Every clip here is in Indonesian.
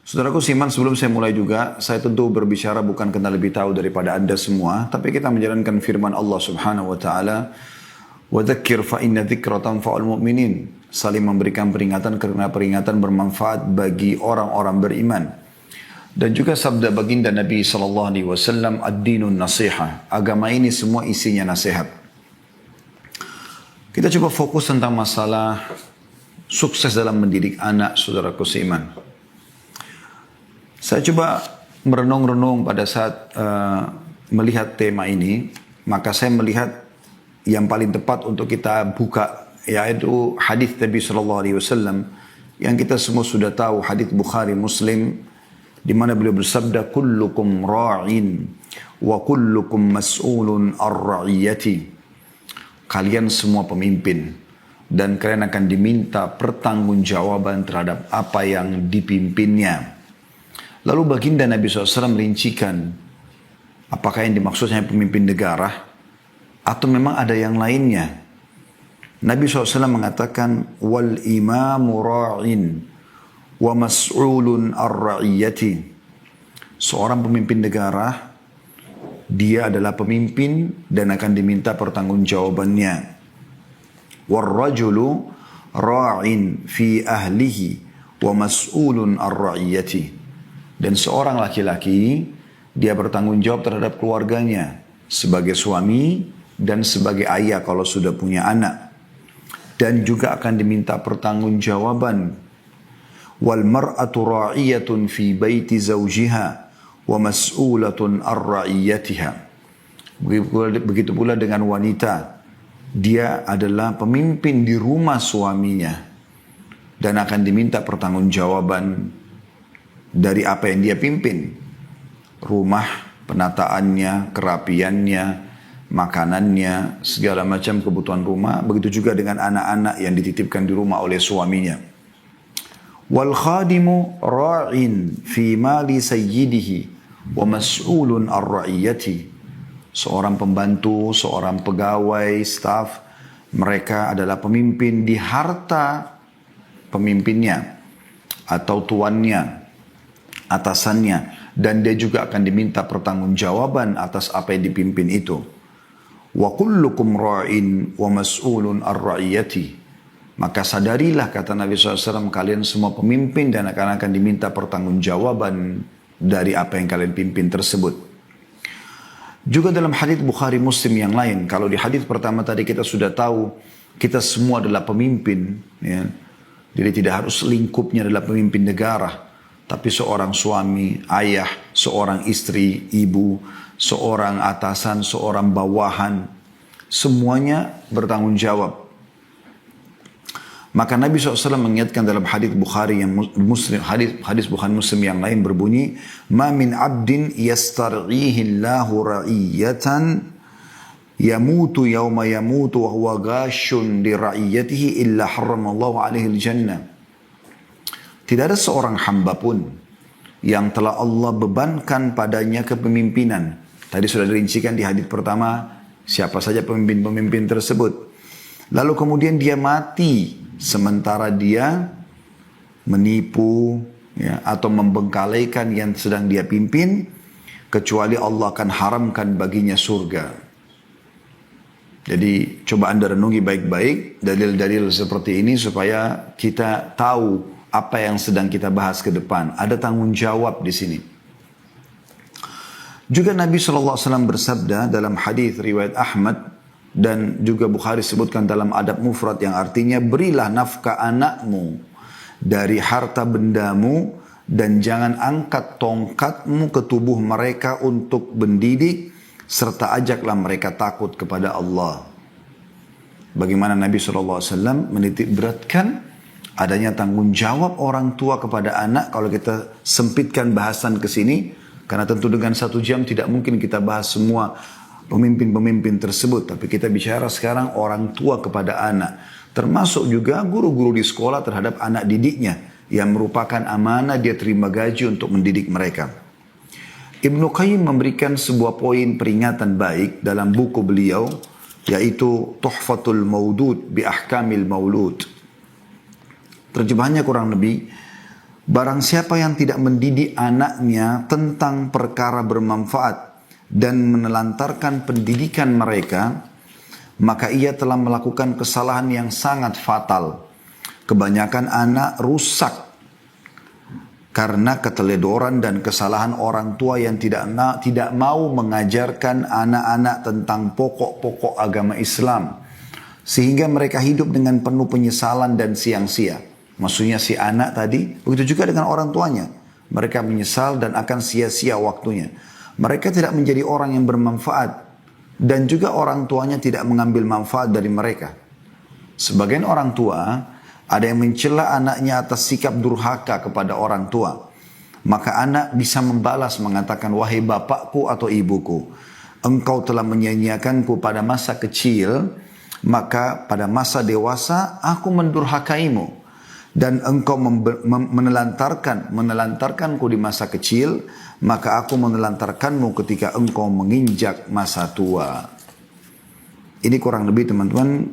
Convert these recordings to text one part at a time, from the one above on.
Saudaraku Siman, sebelum saya mulai juga, saya tentu berbicara bukan karena lebih tahu daripada Anda semua, tapi kita menjalankan firman Allah Subhanahu wa taala, "Wa dzakir fa inna dzikra tanfa'ul mu'minin." Saling memberikan peringatan karena peringatan bermanfaat bagi orang-orang beriman. Dan juga sabda baginda Nabi sallallahu alaihi wasallam, "Ad-dinun nasiha." Agama ini semua isinya nasihat. Kita coba fokus tentang masalah sukses dalam mendidik anak, saudaraku seiman. Saya coba merenung-renung pada saat melihat tema ini, maka saya melihat yang paling tepat untuk kita buka, yaitu hadis Nabi sallallahu alaihi wasallam yang kita semua sudah tahu, hadis Bukhari Muslim, di mana beliau bersabda, "Kullukum ra'in wa kullukum mas'ulun ar-ra'iyati." Kalian semua pemimpin dan kalian akan diminta pertanggungjawaban terhadap apa yang dipimpinnya. Lalu baginda Nabi SAW merincikan apakah yang dimaksudnya pemimpin negara atau memang ada yang lainnya. Nabi SAW mengatakan, "Wal imamu ra'in wa mas'ulun ar-ra'iyati." Seorang pemimpin negara, dia adalah pemimpin dan akan diminta pertanggungjawabannya. "War-rajulu ra'in fi ahlihi wa mas'ulun ar-ra'iyati." Dan seorang laki-laki, dia bertanggung jawab terhadap keluarganya sebagai suami dan sebagai ayah kalau sudah punya anak. Dan juga akan diminta pertanggungjawaban. Wal mar'atu ra'iyatun fi baiti zawjiha wa mas'ulatun ar-ra'iyatiha. Begitu pula dengan wanita. Dia adalah pemimpin di rumah suaminya dan akan diminta pertanggungjawaban dari apa yang dia pimpin. Rumah, penataannya, kerapiannya, makanannya, segala macam kebutuhan rumah. Begitu juga dengan anak-anak yang dititipkan di rumah oleh suaminya. Wal khadimu ra'in fi mali sayyidihi wa mas'ulun ar-ra'iyati. Seorang pembantu, seorang pegawai, staf, mereka adalah pemimpin di harta pemimpinnya atau tuannya, atasannya, dan dia juga akan diminta pertanggungjawaban atas apa yang dipimpin itu. Wa kullukum ra'in wa mas'ulun ar-ra'iyati. Maka sadarilah, kata Nabi SAW, kalian semua pemimpin dan akan diminta pertanggungjawaban dari apa yang kalian pimpin tersebut. Juga dalam hadis Bukhari Muslim yang lain, kalau di hadis pertama tadi kita sudah tahu kita semua adalah pemimpin, ya. Jadi tidak harus lingkupnya adalah pemimpin negara, tapi seorang suami, ayah, seorang istri, ibu, seorang atasan, seorang bawahan, semuanya bertanggung jawab. Maka Nabi SAW mengingatkan dalam hadis Bukhari yang Muslim, hadis Bukhari Muslim yang lain berbunyi, "Ma min 'abdin yastar'ihi Allahu ra'iyatan yamutu yawma yamutu wa huwa ghashun li ra'iyatihi illa harramallahu 'alaihi al-jannah." Tidak ada seorang hamba pun yang telah Allah bebankan padanya kepemimpinan. Tadi sudah dirincikan di hadis pertama siapa saja pemimpin-pemimpin tersebut. Lalu kemudian dia mati sementara dia menipu, ya, atau membengkalaikan yang sedang dia pimpin, kecuali Allah akan haramkan baginya surga. Jadi coba Anda renungi baik-baik dalil-dalil seperti ini supaya kita tahu apa yang sedang kita bahas ke depan. Ada tanggung jawab di sini. Juga Nabi SAW bersabda dalam hadis riwayat Ahmad dan juga Bukhari sebutkan dalam adab mufrad yang artinya, "Berilah nafkah anakmu dari harta bendamu dan jangan angkat tongkatmu ke tubuh mereka untuk mendidik, serta ajaklah mereka takut kepada Allah." Bagaimana Nabi SAW menitik beratkan adanya tanggung jawab orang tua kepada anak. Kalau kita sempitkan bahasan ke sini, karena tentu dengan 1 jam tidak mungkin kita bahas semua pemimpin-pemimpin tersebut. Tapi kita bicara sekarang orang tua kepada anak. Termasuk juga guru-guru di sekolah terhadap anak didiknya, yang merupakan amanah dia terima gaji untuk mendidik mereka. Ibnu Qayyim memberikan sebuah poin peringatan baik dalam buku beliau, yaitu Tuhfatul Maudud bi Ahkamil Maulud. Terjemahannya kurang lebih, Barang siapa yang tidak mendidik anaknya tentang perkara bermanfaat dan menelantarkan pendidikan mereka, maka ia telah melakukan kesalahan yang sangat fatal. Kebanyakan anak rusak karena keteledoran dan kesalahan orang tua yang tidak mau mengajarkan anak-anak tentang pokok-pokok agama Islam. Sehingga mereka hidup dengan penuh penyesalan dan siang-sia. Maksudnya si anak tadi, begitu juga dengan orang tuanya. Mereka menyesal dan akan sia-sia waktunya. Mereka tidak menjadi orang yang bermanfaat. Dan juga orang tuanya tidak mengambil manfaat dari mereka. Sebagian orang tua ada yang mencela anaknya atas sikap durhaka kepada orang tua. Maka anak bisa membalas mengatakan, wahai bapakku atau ibuku, engkau telah menyia-nyiakanku pada masa kecil, maka pada masa dewasa aku mendurhakaimu. Dan engkau menelantarkanku di masa kecil, maka aku menelantarkanmu ketika engkau menginjak masa tua. Ini kurang lebih teman-teman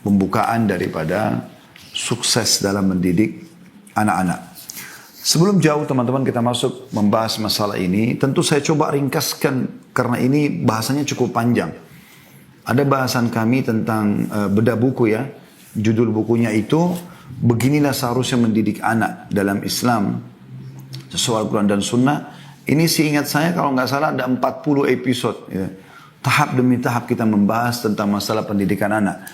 pembukaan daripada sukses dalam mendidik anak-anak. Sebelum jauh teman-teman kita masuk membahas masalah ini, tentu saya coba ringkaskan karena ini bahasanya cukup panjang. Ada bahasan kami tentang bedah buku ya. Judul bukunya itu, beginilah seharusnya mendidik anak dalam Islam sesuai Al-Quran dan Sunnah. Ini seingat saya kalau nggak salah ada 40 episode. Ya. Tahap demi tahap kita membahas tentang masalah pendidikan anak.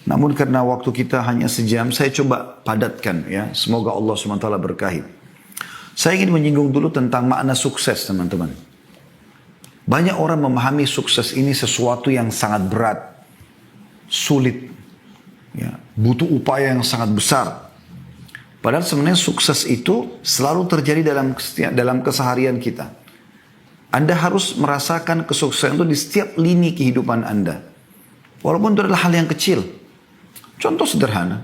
Namun karena waktu kita hanya sejam, saya coba padatkan ya. Semoga Allah SWT berkahi. Saya ingin menyinggung dulu tentang makna sukses teman-teman. Banyak orang memahami sukses ini sesuatu yang sangat berat, sulit, ya, butuh upaya yang sangat besar. Padahal sebenarnya sukses itu selalu terjadi dalam keseharian kita. Anda harus merasakan kesuksesan itu di setiap lini kehidupan Anda. Walaupun itu adalah hal yang kecil. Contoh sederhana,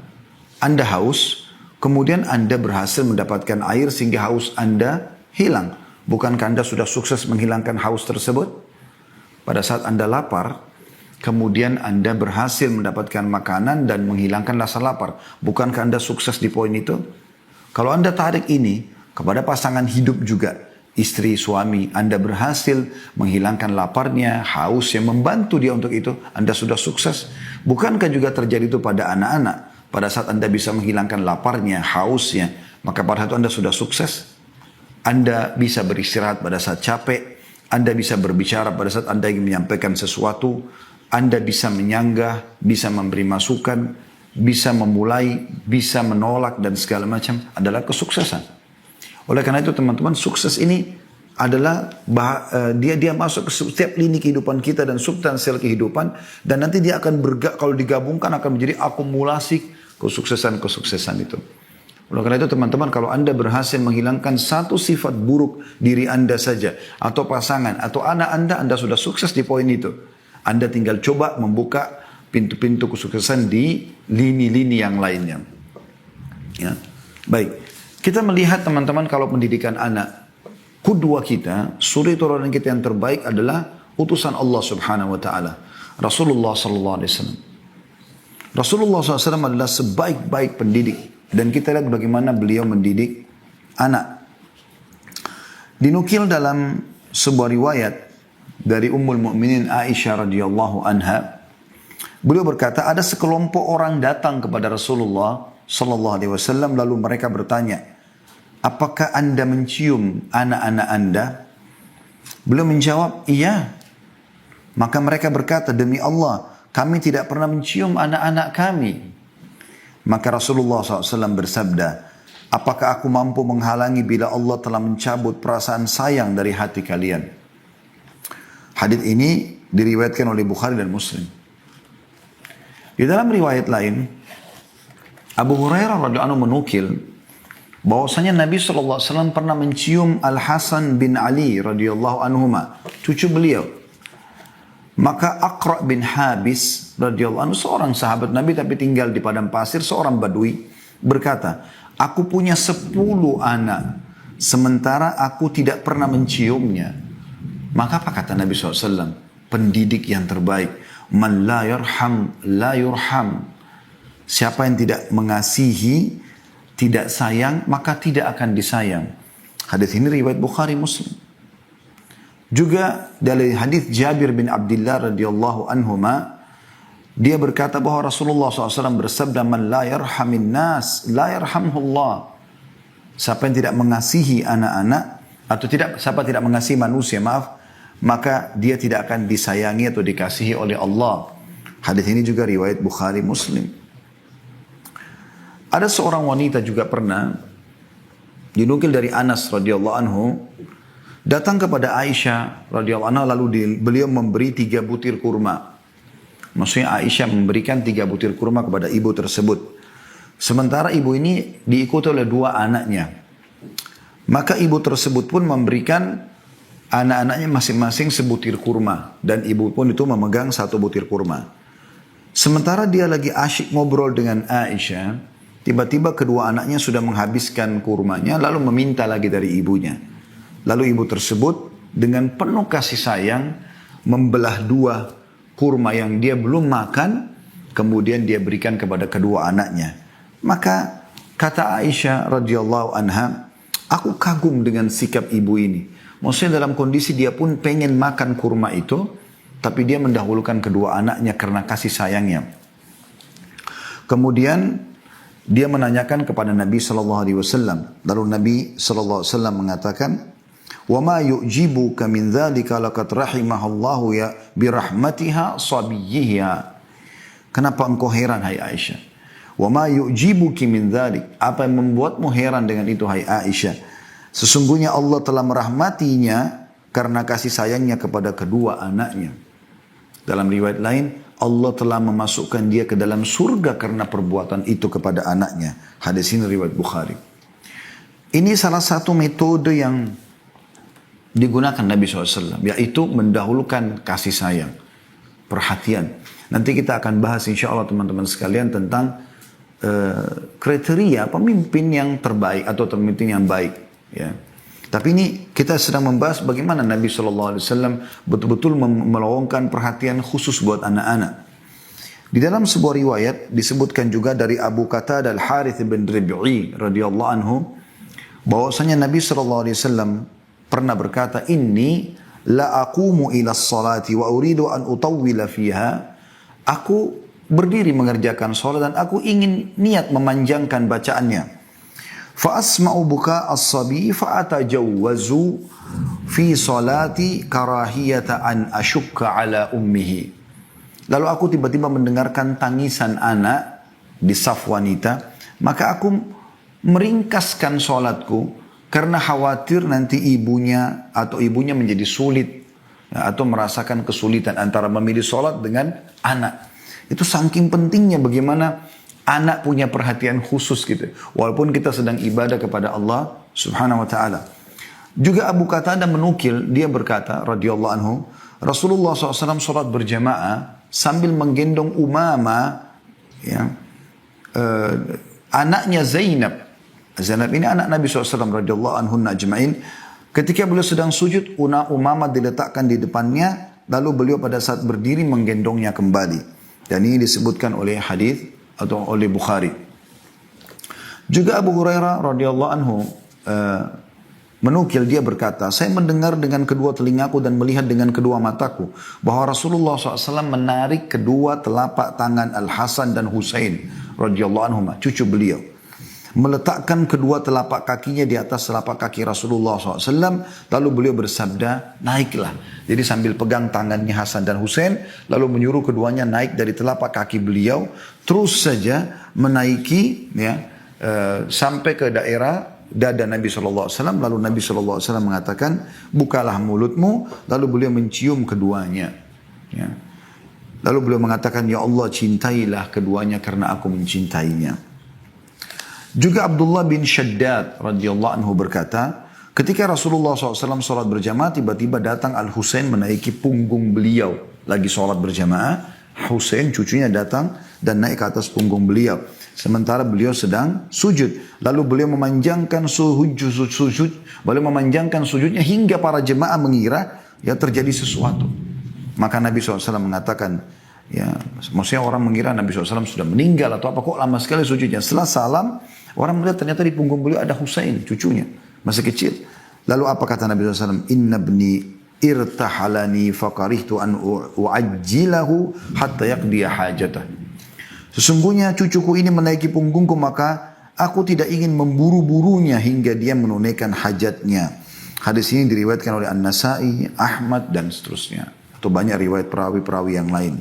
Anda haus, kemudian Anda berhasil mendapatkan air sehingga haus Anda hilang. Bukankah Anda sudah sukses menghilangkan haus tersebut? Pada saat Anda lapar, kemudian Anda berhasil mendapatkan makanan dan menghilangkan rasa lapar. Bukankah Anda sukses di poin itu? Kalau Anda tarik ini kepada pasangan hidup juga, istri, suami, Anda berhasil menghilangkan laparnya, haus yang membantu dia untuk itu, Anda sudah sukses. Bukankah juga terjadi itu pada anak-anak? Pada saat Anda bisa menghilangkan laparnya, hausnya, maka pada saat itu Anda sudah sukses. Anda bisa beristirahat pada saat capek, Anda bisa berbicara pada saat Anda ingin menyampaikan sesuatu, Anda bisa menyanggah, bisa memberi masukan, bisa memulai, bisa menolak dan segala macam adalah kesuksesan. Oleh karena itu teman-teman, sukses ini adalah dia masuk ke setiap lini kehidupan kita dan substansial kehidupan, dan nanti dia akan kalau digabungkan akan menjadi akumulasi kesuksesan itu. Oleh karena itu teman-teman, kalau Anda berhasil menghilangkan satu sifat buruk diri Anda saja, atau pasangan, atau anak Anda sudah sukses di poin itu. Anda tinggal coba membuka pintu-pintu kesuksesan di lini-lini yang lainnya. Ya. Baik, kita melihat teman-teman kalau pendidikan anak, kudwa kita, suri tauladan kita yang terbaik adalah utusan Allah Subhanahu Wa Taala, Rasulullah Sallallahu Alaihi Wasallam. Rasulullah SAW adalah sebaik-baik pendidik, dan kita lihat bagaimana beliau mendidik anak. Dinukil dalam sebuah riwayat dari Ummul Mukminin Aisyah radhiyallahu anha, beliau berkata, ada sekelompok orang datang kepada Rasulullah sallallahu alaihi wasallam, lalu mereka bertanya, apakah Anda mencium anak-anak Anda? Beliau menjawab, iya. Maka mereka berkata, demi Allah, kami tidak pernah mencium anak-anak kami. Maka Rasulullah SAW bersabda, apakah aku mampu menghalangi bila Allah telah mencabut perasaan sayang dari hati kalian? Hadits ini diriwayatkan oleh Bukhari dan Muslim. Di dalam riwayat lain, Abu Hurairah radhiyallahu anhu menukil bahwasanya Nabi SAW pernah mencium Al-Hasan bin Ali radhiyallahu anhuma, cucu beliau. Maka Aqra bin Habis radhiyallahu anhu, seorang sahabat Nabi tapi tinggal di padang pasir, seorang badui, berkata, aku punya 10 anak, sementara aku tidak pernah menciumnya. Maka apa kata Nabi SAW? Pendidik yang terbaik, man la yarham la yurham. Siapa yang tidak mengasihi tidak sayang, maka tidak akan disayang. Hadis ini riwayat Bukhari Muslim. Juga dari hadis Jabir bin Abdullah radhiyallahu anhuma, dia berkata bahwa Rasulullah SAW bersabda, "Man la yarhamin nas, la yarhamhullah." Siapa yang tidak mengasihi anak-anak, atau siapa tidak mengasihi manusia, maka dia tidak akan disayangi atau dikasihi oleh Allah. Hadis ini juga riwayat Bukhari Muslim. Ada seorang wanita juga pernah dinukil dari Anas radhiyallahu anhu, datang kepada Aisyah radhiyallahu anha, lalu beliau memberi 3 butir kurma. Maksudnya Aisyah memberikan 3 butir kurma kepada ibu tersebut. Sementara ibu ini diikuti oleh 2 anaknya. Maka ibu tersebut pun memberikan anak-anaknya masing-masing sebutir kurma. Dan ibu pun itu memegang 1 butir kurma. Sementara dia lagi asyik ngobrol dengan Aisyah, tiba-tiba kedua anaknya sudah menghabiskan kurmanya, lalu meminta lagi dari ibunya. Lalu ibu tersebut dengan penuh kasih sayang membelah 2 kurma yang dia belum makan, kemudian dia berikan kepada kedua anaknya. Maka kata Aisyah radhiyallahu anha, aku kagum dengan sikap ibu ini. Maksudnya dalam kondisi dia pun pengen makan kurma itu, tapi dia mendahulukan kedua anaknya karena kasih sayangnya. Kemudian dia menanyakan kepada Nabi SAW. Lalu Nabi SAW mengatakan, وَمَا يُؤْجِبُكَ مِنْ ذَلِكَ لَقَدْ رَحِمَهَا اللَّهُ بِرَحْمَتِهَا صَبِيِّهَا. Kenapa engkau heran, hai Aisyah? وَمَا يُؤْجِبُكِ مِنْ ذَلِكَ. Apa yang membuatmu heran dengan itu, hai Aisyah? Sesungguhnya Allah telah merahmatinya karena kasih sayangnya kepada kedua anaknya. Dalam riwayat lain, Allah telah memasukkan dia ke dalam surga karena perbuatan itu kepada anaknya. Hadis ini riwayat Bukhari. Ini salah satu metode yang digunakan Nabi SAW, yaitu mendahulukan kasih sayang, perhatian. Nanti kita akan bahas insya Allah teman-teman sekalian tentang kriteria pemimpin yang terbaik atau pemimpin yang baik. Ya. Tapi ini kita sedang membahas bagaimana Nabi SAW betul-betul meluangkan perhatian khusus buat anak-anak. Di dalam sebuah riwayat disebutkan juga dari Abu Qatadah Al-Harith bin Rib'i radhiyallahu anhu, bahwasanya Nabi SAW pernah berkata, "Inni la aqumu ila salati wa uridu an utawwila fiha." Aku berdiri mengerjakan salat dan aku ingin niat memanjangkan bacaannya. Fa'asma'u buka as-sabi fa'atajawwazu fi salati karahiyata an ashukka ala ummihi. Lalu aku tiba-tiba mendengarkan tangisan anak di saf wanita, maka aku meringkaskan salatku karena khawatir nanti ibunya menjadi sulit, ya, atau merasakan kesulitan antara memilih salat dengan anak. Itu saking pentingnya bagaimana anak punya perhatian khusus gitu. Walaupun kita sedang ibadah kepada Allah subhanahu wa ta'ala. Juga Abu Qatadah menukil, dia berkata radhiyallahu anhu, Rasulullah SAW sholat berjamaah sambil menggendong Umamah, ya, anaknya Zainab. Zainab ini anak Nabi SAW radhiyallahu anhu ajma'in. Ketika beliau sedang sujud, Umamah diletakkan di depannya, lalu beliau pada saat berdiri menggendongnya kembali. Dan ini disebutkan oleh hadis atau oleh Bukhari. Juga Abu Hurairah radhiyallahu anhu menukil, dia berkata, saya mendengar dengan kedua telingaku dan melihat dengan kedua mataku bahwa Rasulullah SAW menarik kedua telapak tangan Al-Hasan dan Husain radhiyallahu anhuma, cucu beliau, meletakkan kedua telapak kakinya di atas telapak kaki Rasulullah SAW, lalu beliau bersabda, naiklah. Jadi sambil pegang tangannya Hasan dan Husain, lalu menyuruh keduanya naik dari telapak kaki beliau, terus saja menaiki, ya, sampai ke daerah dada Nabi SAW. Lalu Nabi SAW mengatakan, bukalah mulutmu, lalu beliau mencium keduanya. Ya. Lalu beliau mengatakan, ya Allah, cintailah keduanya karena aku mencintainya. Juga Abdullah bin Shaddad radhiyallahu anhu berkata, ketika Rasulullah SAW sholat berjamaah, tiba-tiba datang Al-Husain menaiki punggung beliau. Lagi sholat berjamaah, Husain cucunya datang dan naik ke atas punggung beliau. Sementara beliau sedang sujud. Lalu beliau memanjangkan sujud, beliau memanjangkan sujudnya hingga para jemaah mengira ya terjadi sesuatu. Maka Nabi SAW mengatakan, Ya, maksudnya orang mengira Nabi SAW sudah meninggal atau apa, kok lama sekali sujudnya. Setelah salam, orang melihat ternyata di punggung beliau ada Husain, cucunya, masih kecil. Lalu apa kata Nabi SAW? Inna bni irtahalani fakarihtu an u'ajjilahu hatta yaqdiya hajatah. Sesungguhnya cucuku ini menaiki punggungku, maka aku tidak ingin memburu-burunya hingga dia menunaikan hajatnya. Hadis ini diriwayatkan oleh An-Nasai, Ahmad dan seterusnya. Atau banyak riwayat perawi-perawi yang lain.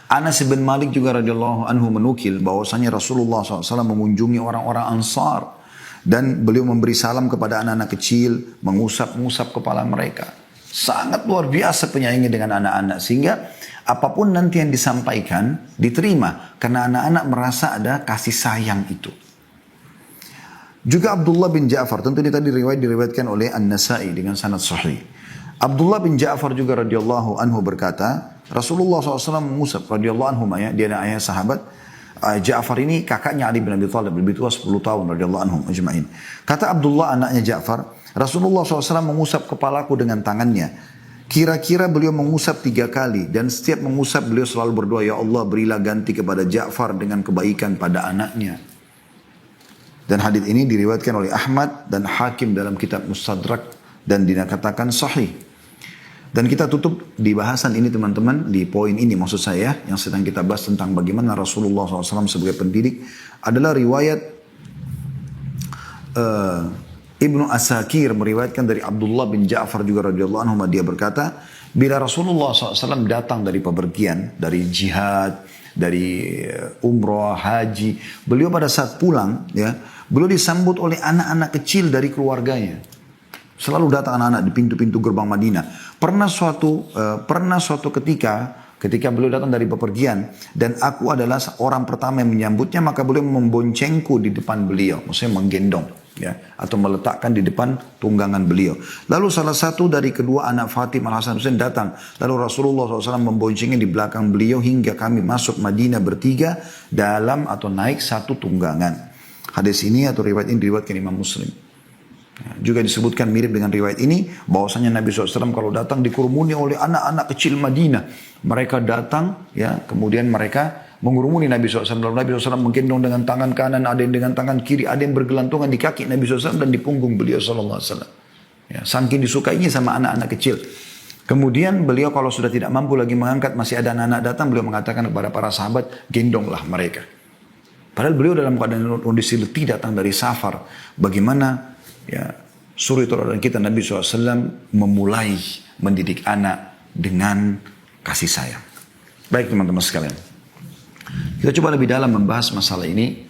Anas bin Malik juga radhiyallahu anhu menukil bahwasanya Rasulullah SAW mengunjungi orang-orang Ansar. Dan beliau memberi salam kepada anak-anak kecil, mengusap-ngusap kepala mereka. Sangat luar biasa penyayangnya dengan anak-anak. Sehingga apapun nanti yang disampaikan, diterima. Karena anak-anak merasa ada kasih sayang itu. Juga Abdullah bin Ja'far, tentu ini tadi diriwayatkan oleh An-Nasai dengan sanad sahih. Abdullah bin Ja'far juga radhiyallahu anhu berkata, Rasulullah SAW mengusap radhiyallahu anhu, ya, dia adalah ayah sahabat. Ja'far ini kakaknya Ali bin Abi Thalib, lebih tua 10 tahun radhiyallahu anhum ajma'in. Kata Abdullah anaknya Ja'far, Rasulullah SAW mengusap kepalaku dengan tangannya. Kira-kira beliau mengusap 3 kali dan setiap mengusap beliau selalu berdoa, ya Allah berilah ganti kepada Ja'far dengan kebaikan pada anaknya. Dan hadits ini diriwayatkan oleh Ahmad dan Hakim dalam kitab Mustadrak dan dikatakan sahih. Dan kita tutup di bahasan ini teman-teman, di poin ini maksud saya yang sedang kita bahas tentang bagaimana Rasulullah SAW sebagai pendidik adalah riwayat Ibnu Asakir meriwayatkan dari Abdullah bin Ja'far juga radhiyallahu anhu, dia berkata, bila Rasulullah SAW datang dari pepergian, dari jihad, dari umrah, haji, beliau pada saat pulang, ya, beliau disambut oleh anak-anak kecil dari keluarganya. Selalu datang anak-anak di pintu-pintu gerbang Madinah. Pernah suatu ketika beliau datang dari bepergian dan aku adalah orang pertama yang menyambutnya, maka beliau memboncengku di depan beliau, maksudnya menggendong, ya, atau meletakkan di depan tunggangan beliau. Lalu salah satu dari kedua anak Fatimah Al-Hasan Husain datang, lalu Rasulullah SAW memboncengnya di belakang beliau hingga kami masuk Madinah bertiga dalam atau naik satu tunggangan. Hadis ini atau riwayat ini diriwayatkan Imam Muslim. Juga disebutkan mirip dengan riwayat ini bahwasanya Nabi SAW kalau datang dikerumuni oleh anak-anak kecil Madinah. Mereka datang, ya, kemudian mereka mengurumuni Nabi SAW. Lalu Nabi SAW menggendong dengan tangan kanan, ada yang dengan tangan kiri, ada yang bergelantungan di kaki Nabi SAW dan di punggung beliau SAW. Ya, saking disukainya sama anak-anak kecil. Kemudian beliau kalau sudah tidak mampu lagi mengangkat, masih ada anak-anak datang, beliau mengatakan kepada para sahabat, gendonglah mereka. Padahal beliau dalam keadaan kondisi letih datang dari safar. Bagaimana, ya, suri teladan kita Nabi SAW memulai mendidik anak dengan kasih sayang. Baik teman-teman sekalian, kita coba lebih dalam membahas masalah ini.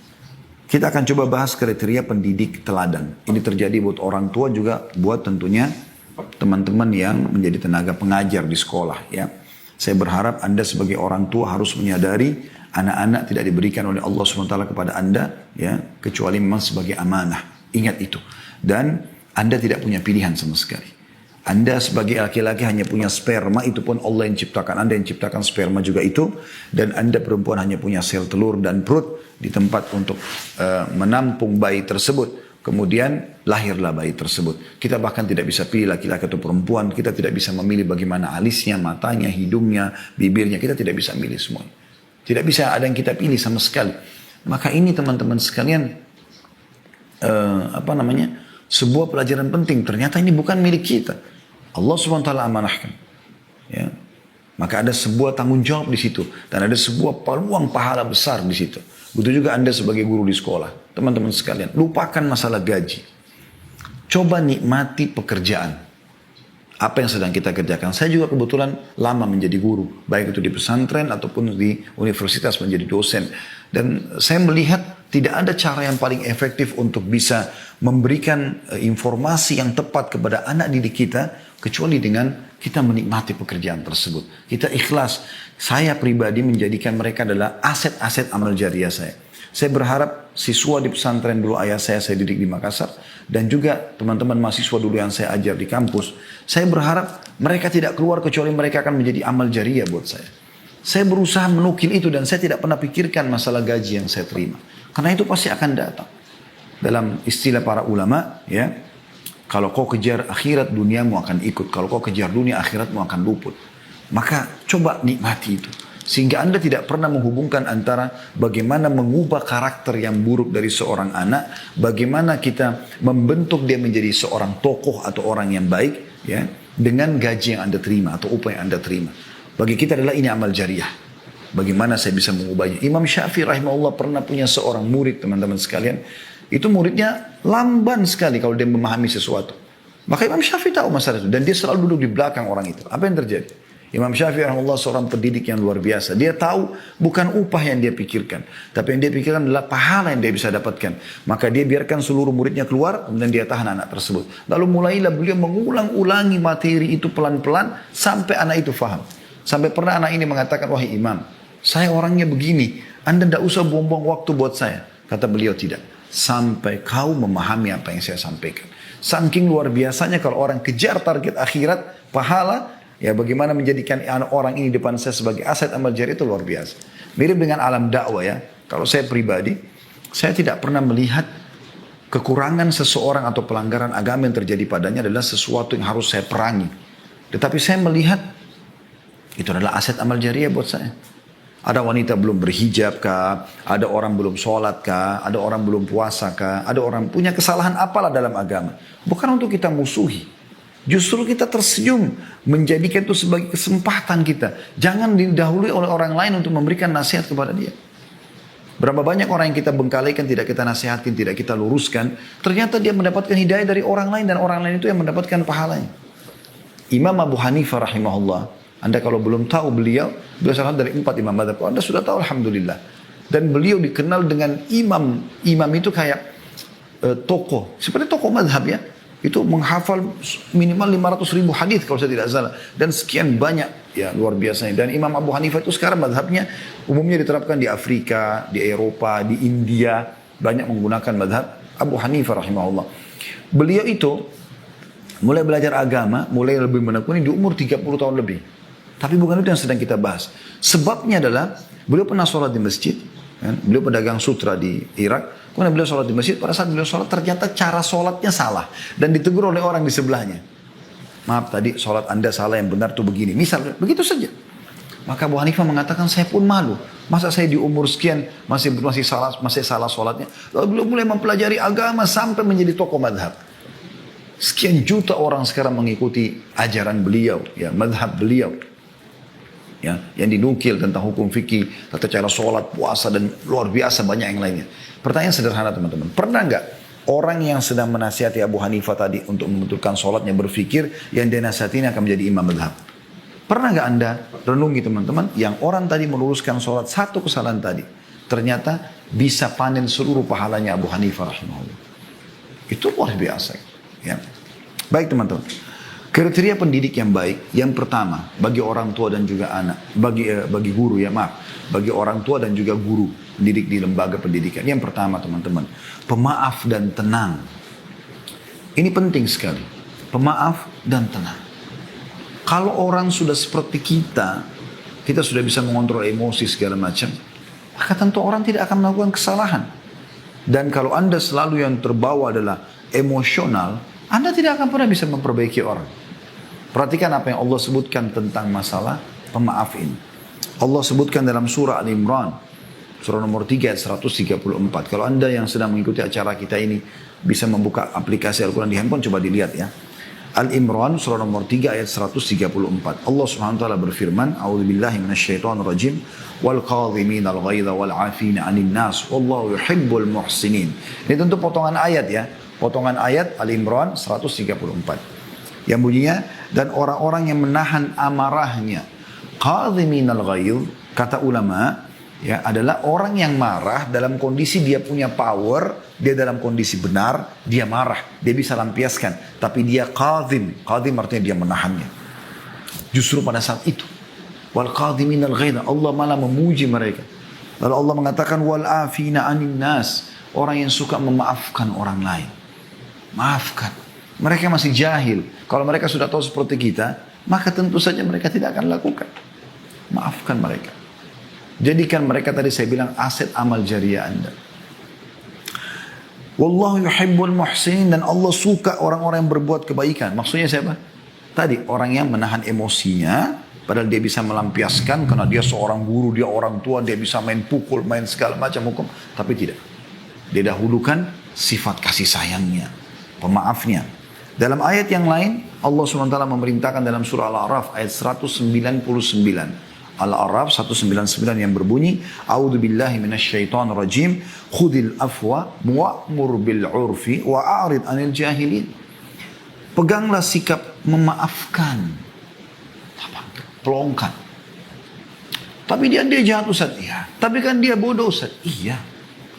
Kita akan coba bahas kriteria pendidik teladan. Ini terjadi buat orang tua juga, buat tentunya teman-teman yang menjadi tenaga pengajar di sekolah, ya. Saya berharap Anda sebagai orang tua harus menyadari anak-anak tidak diberikan oleh Allah SWT kepada Anda, ya, kecuali memang sebagai amanah. Ingat itu. Dan Anda tidak punya pilihan sama sekali. Anda sebagai laki-laki hanya punya sperma, itu pun Allah yang ciptakan. Anda yang ciptakan sperma juga itu. Dan Anda perempuan hanya punya sel telur dan perut di tempat untuk menampung bayi tersebut. Kemudian lahirlah bayi tersebut. Kita bahkan tidak bisa pilih laki-laki atau perempuan. Kita tidak bisa memilih bagaimana alisnya, matanya, hidungnya, bibirnya. Kita tidak bisa milih semuanya. Tidak bisa ada yang kita pilih sama sekali. Maka ini teman-teman sekalian, sebuah pelajaran penting. Ternyata ini bukan milik kita. Allah SWT amanahkan. Ya. Maka ada sebuah tanggung jawab di situ. Dan ada sebuah peluang pahala besar di situ. Begitu juga Anda sebagai guru di sekolah. Teman-teman sekalian, lupakan masalah gaji. Coba nikmati pekerjaan. Apa yang sedang kita kerjakan. Saya juga kebetulan lama menjadi guru. Baik itu di pesantren ataupun di universitas menjadi dosen. Dan saya melihat tidak ada cara yang paling efektif untuk bisa memberikan informasi yang tepat kepada anak didik kita. Kecuali dengan kita menikmati pekerjaan tersebut. Kita ikhlas. Saya pribadi menjadikan mereka adalah aset-aset amal jariah saya. Saya berharap siswa di pesantren dulu ayah saya didik di Makassar. Dan juga teman-teman mahasiswa dulu yang saya ajar di kampus. Saya berharap mereka tidak keluar kecuali mereka akan menjadi amal jariah buat saya. Saya berusaha menukil itu dan saya tidak pernah pikirkan masalah gaji yang saya terima. Karena itu pasti akan datang. Dalam istilah para ulama, ya, kalau kau kejar akhirat, duniamu akan ikut. Kalau kau kejar dunia, akhiratmu akan luput. Maka coba nikmati itu. Sehingga Anda tidak pernah menghubungkan antara bagaimana mengubah karakter yang buruk dari seorang anak, bagaimana kita membentuk dia menjadi seorang tokoh atau orang yang baik, ya, dengan gaji yang Anda terima atau upah yang Anda terima. Bagi kita adalah ini amal jariah. Bagaimana saya bisa mengubahnya? Imam Syafi'i rahimahullah pernah punya seorang murid, teman-teman sekalian. Itu muridnya lamban sekali kalau dia memahami sesuatu. Maka Imam Syafi'i tahu masalah itu. Dan dia selalu duduk di belakang orang itu. Apa yang terjadi? Imam Syafi'i rahimahullah seorang pendidik yang luar biasa. Dia tahu bukan upah yang dia pikirkan. Tapi yang dia pikirkan adalah pahala yang dia bisa dapatkan. Maka dia biarkan seluruh muridnya keluar. Kemudian dia tahan anak tersebut. Lalu mulailah beliau mengulang-ulangi materi itu pelan-pelan. Sampai anak itu faham. Sampai pernah anak ini mengatakan, wahai imam, saya orangnya begini. Anda tidak usah buang-buang waktu buat saya. Kata beliau, tidak. Sampai kau memahami apa yang saya sampaikan. Saking luar biasanya kalau orang kejar target akhirat, pahala, ya bagaimana menjadikan orang ini depan saya sebagai aset amal jariah itu luar biasa. Mirip dengan alam dakwah ya. Kalau saya pribadi, saya tidak pernah melihat kekurangan seseorang atau pelanggaran agama yang terjadi padanya adalah sesuatu yang harus saya perangi. Tetapi saya melihat itu adalah aset amal jariah buat saya. Ada wanita belum berhijab kah? Ada orang belum sholat kah? Ada orang belum puasa kah? Ada orang punya kesalahan apalah dalam agama. Bukan untuk kita musuhi. Justru kita tersenyum, menjadikan itu sebagai kesempatan kita. Jangan didahului oleh orang lain untuk memberikan nasihat kepada dia. Berapa banyak orang yang kita bengkalikan, tidak kita nasihatin, tidak kita luruskan. Ternyata dia mendapatkan hidayah dari orang lain dan orang lain itu yang mendapatkan pahalanya. Imam Abu Hanifah rahimahullah. Anda kalau belum tahu beliau salah dari 4 imam mazhab. Anda sudah tahu alhamdulillah. Dan beliau dikenal dengan imam. Imam itu kayak tokoh. Seperti tokoh mazhab ya. Itu menghafal minimal 500.000 hadis kalau saya tidak salah. Dan sekian banyak, ya luar biasanya. Dan Imam Abu Hanifah itu sekarang mazhabnya umumnya diterapkan di Afrika, di Eropa, di India. Banyak menggunakan mazhab Abu Hanifah rahimahullah. Beliau itu mulai belajar agama, mulai lebih menekuni di umur 30 tahun lebih. Tapi bukan itu yang sedang kita bahas. Sebabnya adalah beliau pernah sholat di masjid. Kan? Beliau pedagang sutra di Irak. Kemudian beliau sholat di masjid. Pada saat beliau sholat ternyata cara sholatnya salah. Dan ditegur oleh orang di sebelahnya. Maaf tadi sholat anda salah, yang benar tuh begini. Misal begitu saja. Maka Abu Hanifah mengatakan saya pun malu. Masa saya di umur sekian masih salah sholatnya. Lalu beliau mulai mempelajari agama sampai menjadi tokoh madhab. Sekian juta orang sekarang mengikuti ajaran beliau. Ya, madhab beliau. Ya, yang dinukil tentang hukum fikih, tata cara sholat, puasa, dan luar biasa banyak yang lainnya. Pertanyaan sederhana teman-teman. Pernah nggak orang yang sedang menasihati Abu Hanifah tadi untuk membetulkan sholatnya berpikir yang dia nasihati akan menjadi imam madhab? Pernah nggak anda renungi teman-teman yang orang tadi meluruskan sholat satu kesalahan tadi ternyata bisa panen seluruh pahalanya Abu Hanifah rahimahullah. Itu luar biasa. Ya. Baik teman-teman. Kriteria pendidik yang baik, yang pertama bagi orang tua dan juga anak, bagi guru ya bagi orang tua dan juga guru pendidik di lembaga pendidikan. Yang pertama teman-teman, pemaaf dan tenang. Ini penting sekali, pemaaf dan tenang. Kalau orang sudah seperti kita sudah bisa mengontrol emosi segala macam, maka tentu orang tidak akan melakukan kesalahan. Dan kalau anda selalu yang terbawa adalah emosional, anda tidak akan pernah bisa memperbaiki orang. Perhatikan apa yang Allah sebutkan tentang masalah pemaaf ini. Allah sebutkan dalam surah Al-Imran. Surah nomor 3 ayat 134. Kalau anda yang sedang mengikuti acara kita ini bisa membuka aplikasi Al-Quran di handphone, coba dilihat ya. Al-Imran surah nomor 3 ayat 134. Allah subhanahu wa ta'ala berfirman. A'udzubillahi minasyaitonirrajim. Wal qadhimina al-ghaidha wal 'afina 'anil nas. Wallahu yuhibbul muhsinin. Ini tentu potongan ayat ya. Potongan ayat Al-Imran 134. Yang bunyinya, dan orang-orang yang menahan amarahnya. Qadhiminal ghaidh, kata ulama, ya adalah orang yang marah dalam kondisi dia punya power, dia dalam kondisi benar, dia marah, dia bisa lampiaskan. Tapi dia qadhim artinya dia menahannya. Justru pada saat itu, wal qadhiminal ghaidh, Allah malah memuji mereka. Lalu Allah mengatakan wal afina 'anil nas, orang yang suka memaafkan orang lain. Maafkan. Mereka masih jahil. Kalau mereka sudah tahu seperti kita, maka tentu saja mereka tidak akan lakukan. Maafkan mereka. Jadikan mereka tadi saya bilang aset amal jariah anda. Wallahu yuhibbul muhsinin, dan Allah suka orang-orang yang berbuat kebaikan. Maksudnya siapa? Tadi orang yang menahan emosinya, Padahal dia bisa melampiaskan karena dia seorang guru, dia orang tua, dia bisa main pukul, main segala macam hukum. Tapi tidak. Dia dahulukan sifat kasih sayangnya, pemaafnya. Dalam ayat yang lain, Allah SWT memerintahkan dalam surah Al-A'raf ayat 199. Al-A'raf 199 yang berbunyi, A'udzu billahi minasyaitonir rajim, khudil afwa wa'mur bil 'urfi wa'arid 'anil jahilin. Peganglah sikap memaafkan. Pelongkan. Tapi dia jahat Ustaz. Iya. Tapi kan dia bodoh Ustaz. Iya.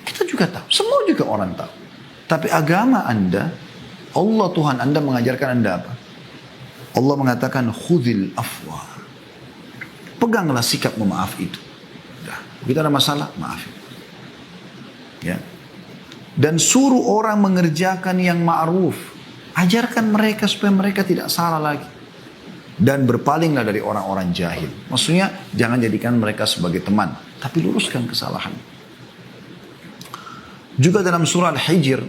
Kita juga tahu. Semua juga orang tahu. Tapi agama Anda, Allah Tuhan Anda mengajarkan Anda apa? Allah mengatakan khudil afwa. Peganglah sikap memaaf itu. Dah. Kita ada masalah, maafin. Ya. Dan suruh orang mengerjakan yang ma'ruf. Ajarkan mereka supaya mereka tidak salah lagi. Dan berpalinglah dari orang-orang jahil. Maksudnya jangan jadikan mereka sebagai teman, tapi luruskan kesalahan. Juga dalam surah Al-Hijr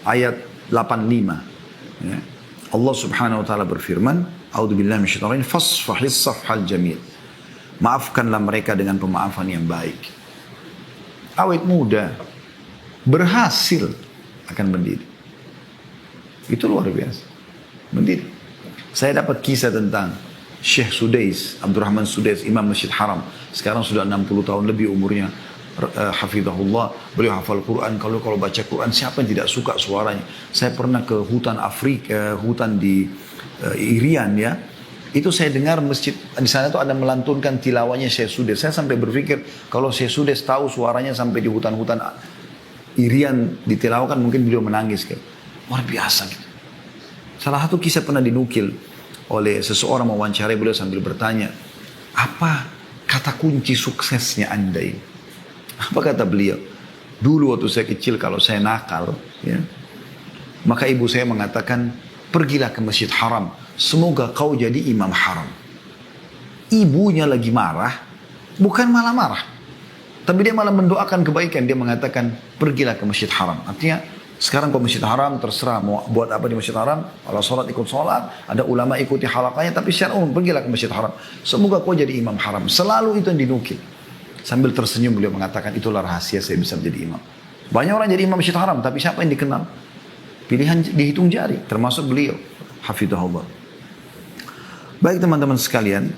ayat 85, ya, Allah Subhanahu wa taala berfirman, A'udzubillahi minasyaitonir rajim, fasfahis safhal jamil. Maafkanlah mereka dengan pemaafan yang baik. Awet muda berhasil akan mendidik. Itu luar biasa. Mendidik. Saya dapat kisah tentang Syekh Sudais, Abdurrahman Sudais, Imam Masjid Haram. Sekarang sudah 60 tahun lebih umurnya. Hafizahullah, beliau hafal Quran. Kalau baca Quran, siapa yang tidak suka suaranya? Saya pernah ke hutan Afrika, hutan di Irian ya. Itu saya dengar masjid, di sana tuh ada melantunkan tilawahnya Syekh Sudais. Saya sampai berpikir, kalau Syekh Sudais tahu suaranya sampai di hutan-hutan Irian ditilawakan, mungkin beliau menangis. Luar biasa gitu. Salah satu kisah pernah dinukil oleh seseorang mewawancarai beliau sambil bertanya, apa kata kunci suksesnya Anda ini? Apa kata beliau? Dulu waktu saya kecil kalau saya nakal, ya, maka ibu saya mengatakan, pergilah ke Masjid Haram, semoga kau jadi imam haram. Ibunya lagi marah, bukan malah marah, tapi dia malah mendoakan kebaikan. Dia mengatakan, pergilah ke Masjid Haram. Artinya, sekarang ke Masjid Haram terserah mau buat apa di Masjid Haram. Kalau sholat ikut sholat, ada ulama ikuti halakanya, tapi secara umum pergilah ke Masjid Haram. Semoga kau jadi imam haram. Selalu itu yang dinukil. Sambil tersenyum beliau mengatakan, itulah rahasia saya bisa menjadi imam. Banyak orang jadi imam Masjid Haram, tapi siapa yang dikenal? Pilihan dihitung jari, termasuk beliau. Hafizahullah. Baik teman-teman sekalian,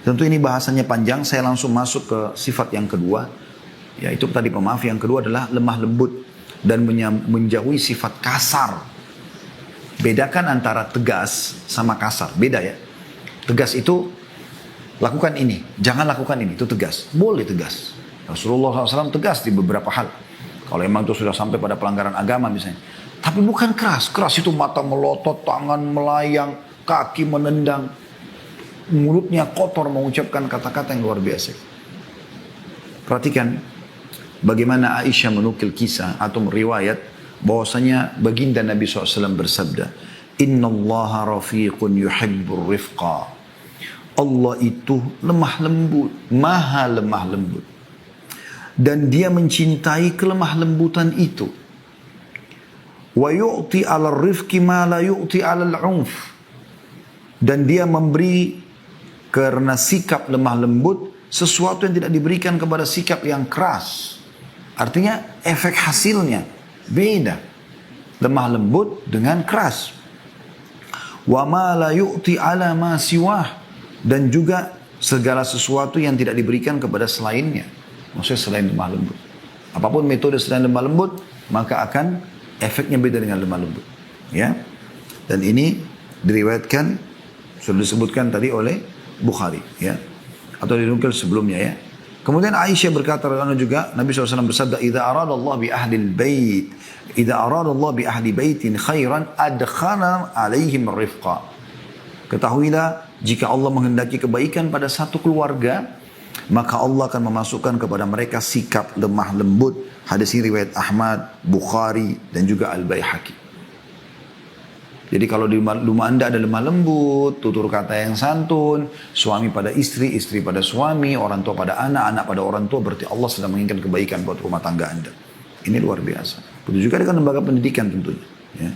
tentu ini bahasannya panjang. Saya langsung masuk ke sifat yang kedua, yaitu tadi pemaaf. Yang kedua adalah lemah lembut dan menjauhi sifat kasar. Bedakan antara tegas sama kasar. Beda ya. Tegas itu lakukan ini, jangan lakukan ini, itu tegas. Boleh tegas. Rasulullah SAW tegas di beberapa hal. Kalau memang itu sudah sampai pada pelanggaran agama misalnya. Tapi bukan keras. Keras itu mata melotot, tangan melayang, kaki menendang. Mulutnya kotor mengucapkan kata-kata yang luar biasa. Perhatikan bagaimana Aisyah menukil kisah atau riwayat bahwasanya baginda Nabi SAW bersabda, Inna allaha rafiqun yuhibbur rifqa. Allah itu lemah lembut, maha lemah lembut. Dan dia mencintai kelemah lembutan itu. Wa yu'ti 'ala rifqi ma la yu'ti 'ala al-'unf. Dan dia memberi karena sikap lemah lembut sesuatu yang tidak diberikan kepada sikap yang keras. Artinya efek hasilnya beda. Lemah lembut dengan keras. Wa ma la yu'ti 'ala ma siwah. Dan juga segala sesuatu yang tidak diberikan kepada selainnya. Maksudnya selain lemah lembut. Apapun metode selain lemah lembut, maka akan efeknya beda dengan lemah lembut. Ya. Dan ini diriwayatkan, sudah disebutkan tadi oleh Bukhari. Ya. Atau dinukil sebelumnya ya. Kemudian Aisyah berkata juga, Nabi SAW bersabda, Idza aradallahu bi ahli bait, idza aradallahu bi ahli baitin khairan adkhana alaihim rifqa. Ketahuilah, jika Allah menghendaki kebaikan pada satu keluarga, maka Allah akan memasukkan kepada mereka sikap lemah lembut. Hadis ini riwayat Ahmad, Bukhari, dan juga Al-Baihaqi. Jadi kalau di rumah Anda ada lemah lembut, tutur kata yang santun, suami pada istri, istri pada suami, orang tua pada anak, anak pada orang tua, berarti Allah sedang menginginkan kebaikan buat rumah tangga Anda. Ini luar biasa. Begitu juga dengan lembaga pendidikan tentunya. Ya.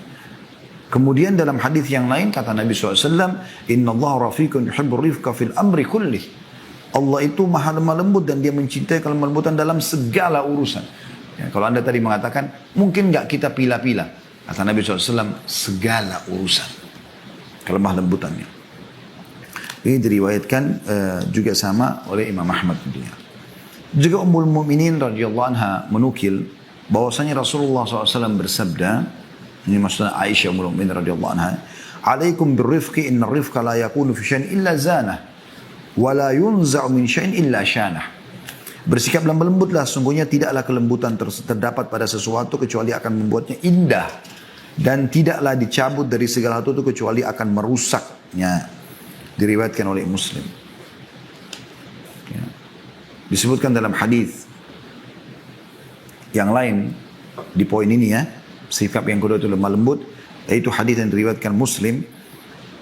Kemudian dalam hadis yang lain kata Nabi SAW, Inna Allah rafiqun yuhibbur rifqa fil amri kullih. Allah itu maha lemah lembut dan dia mencintai kelemah lembutan dalam segala urusan. Ya, kalau anda tadi mengatakan, mungkin nggak kita pilih-pilih. Kata Nabi SAW, segala urusan. Kelemah lembutannya. Ini diriwayatkan juga sama oleh Imam Ahmad. Juga Ummul Mukminin radhiyallahu anha menukil bahwasanya Rasulullah SAW bersabda, ini maksudnya Aisyah Ummul Mukminin radhiyallahu anha, "Alaikum birrifqi inna rifqa la yakunu fi syai'in illa zanah wa la yunza'u min syai'in illa syanah." Bersikap lemah lembutlah, sungguhnya tidaklah kelembutan terdapat pada sesuatu kecuali akan membuatnya indah, dan tidaklah dicabut dari segala sesuatu kecuali akan merusaknya. Diriwayatkan oleh Muslim. Ya. Disebutkan dalam hadis yang lain di poin ini ya, sikap yang kedua itu lemah lembut, yaitu hadis yang diriwayatkan Muslim.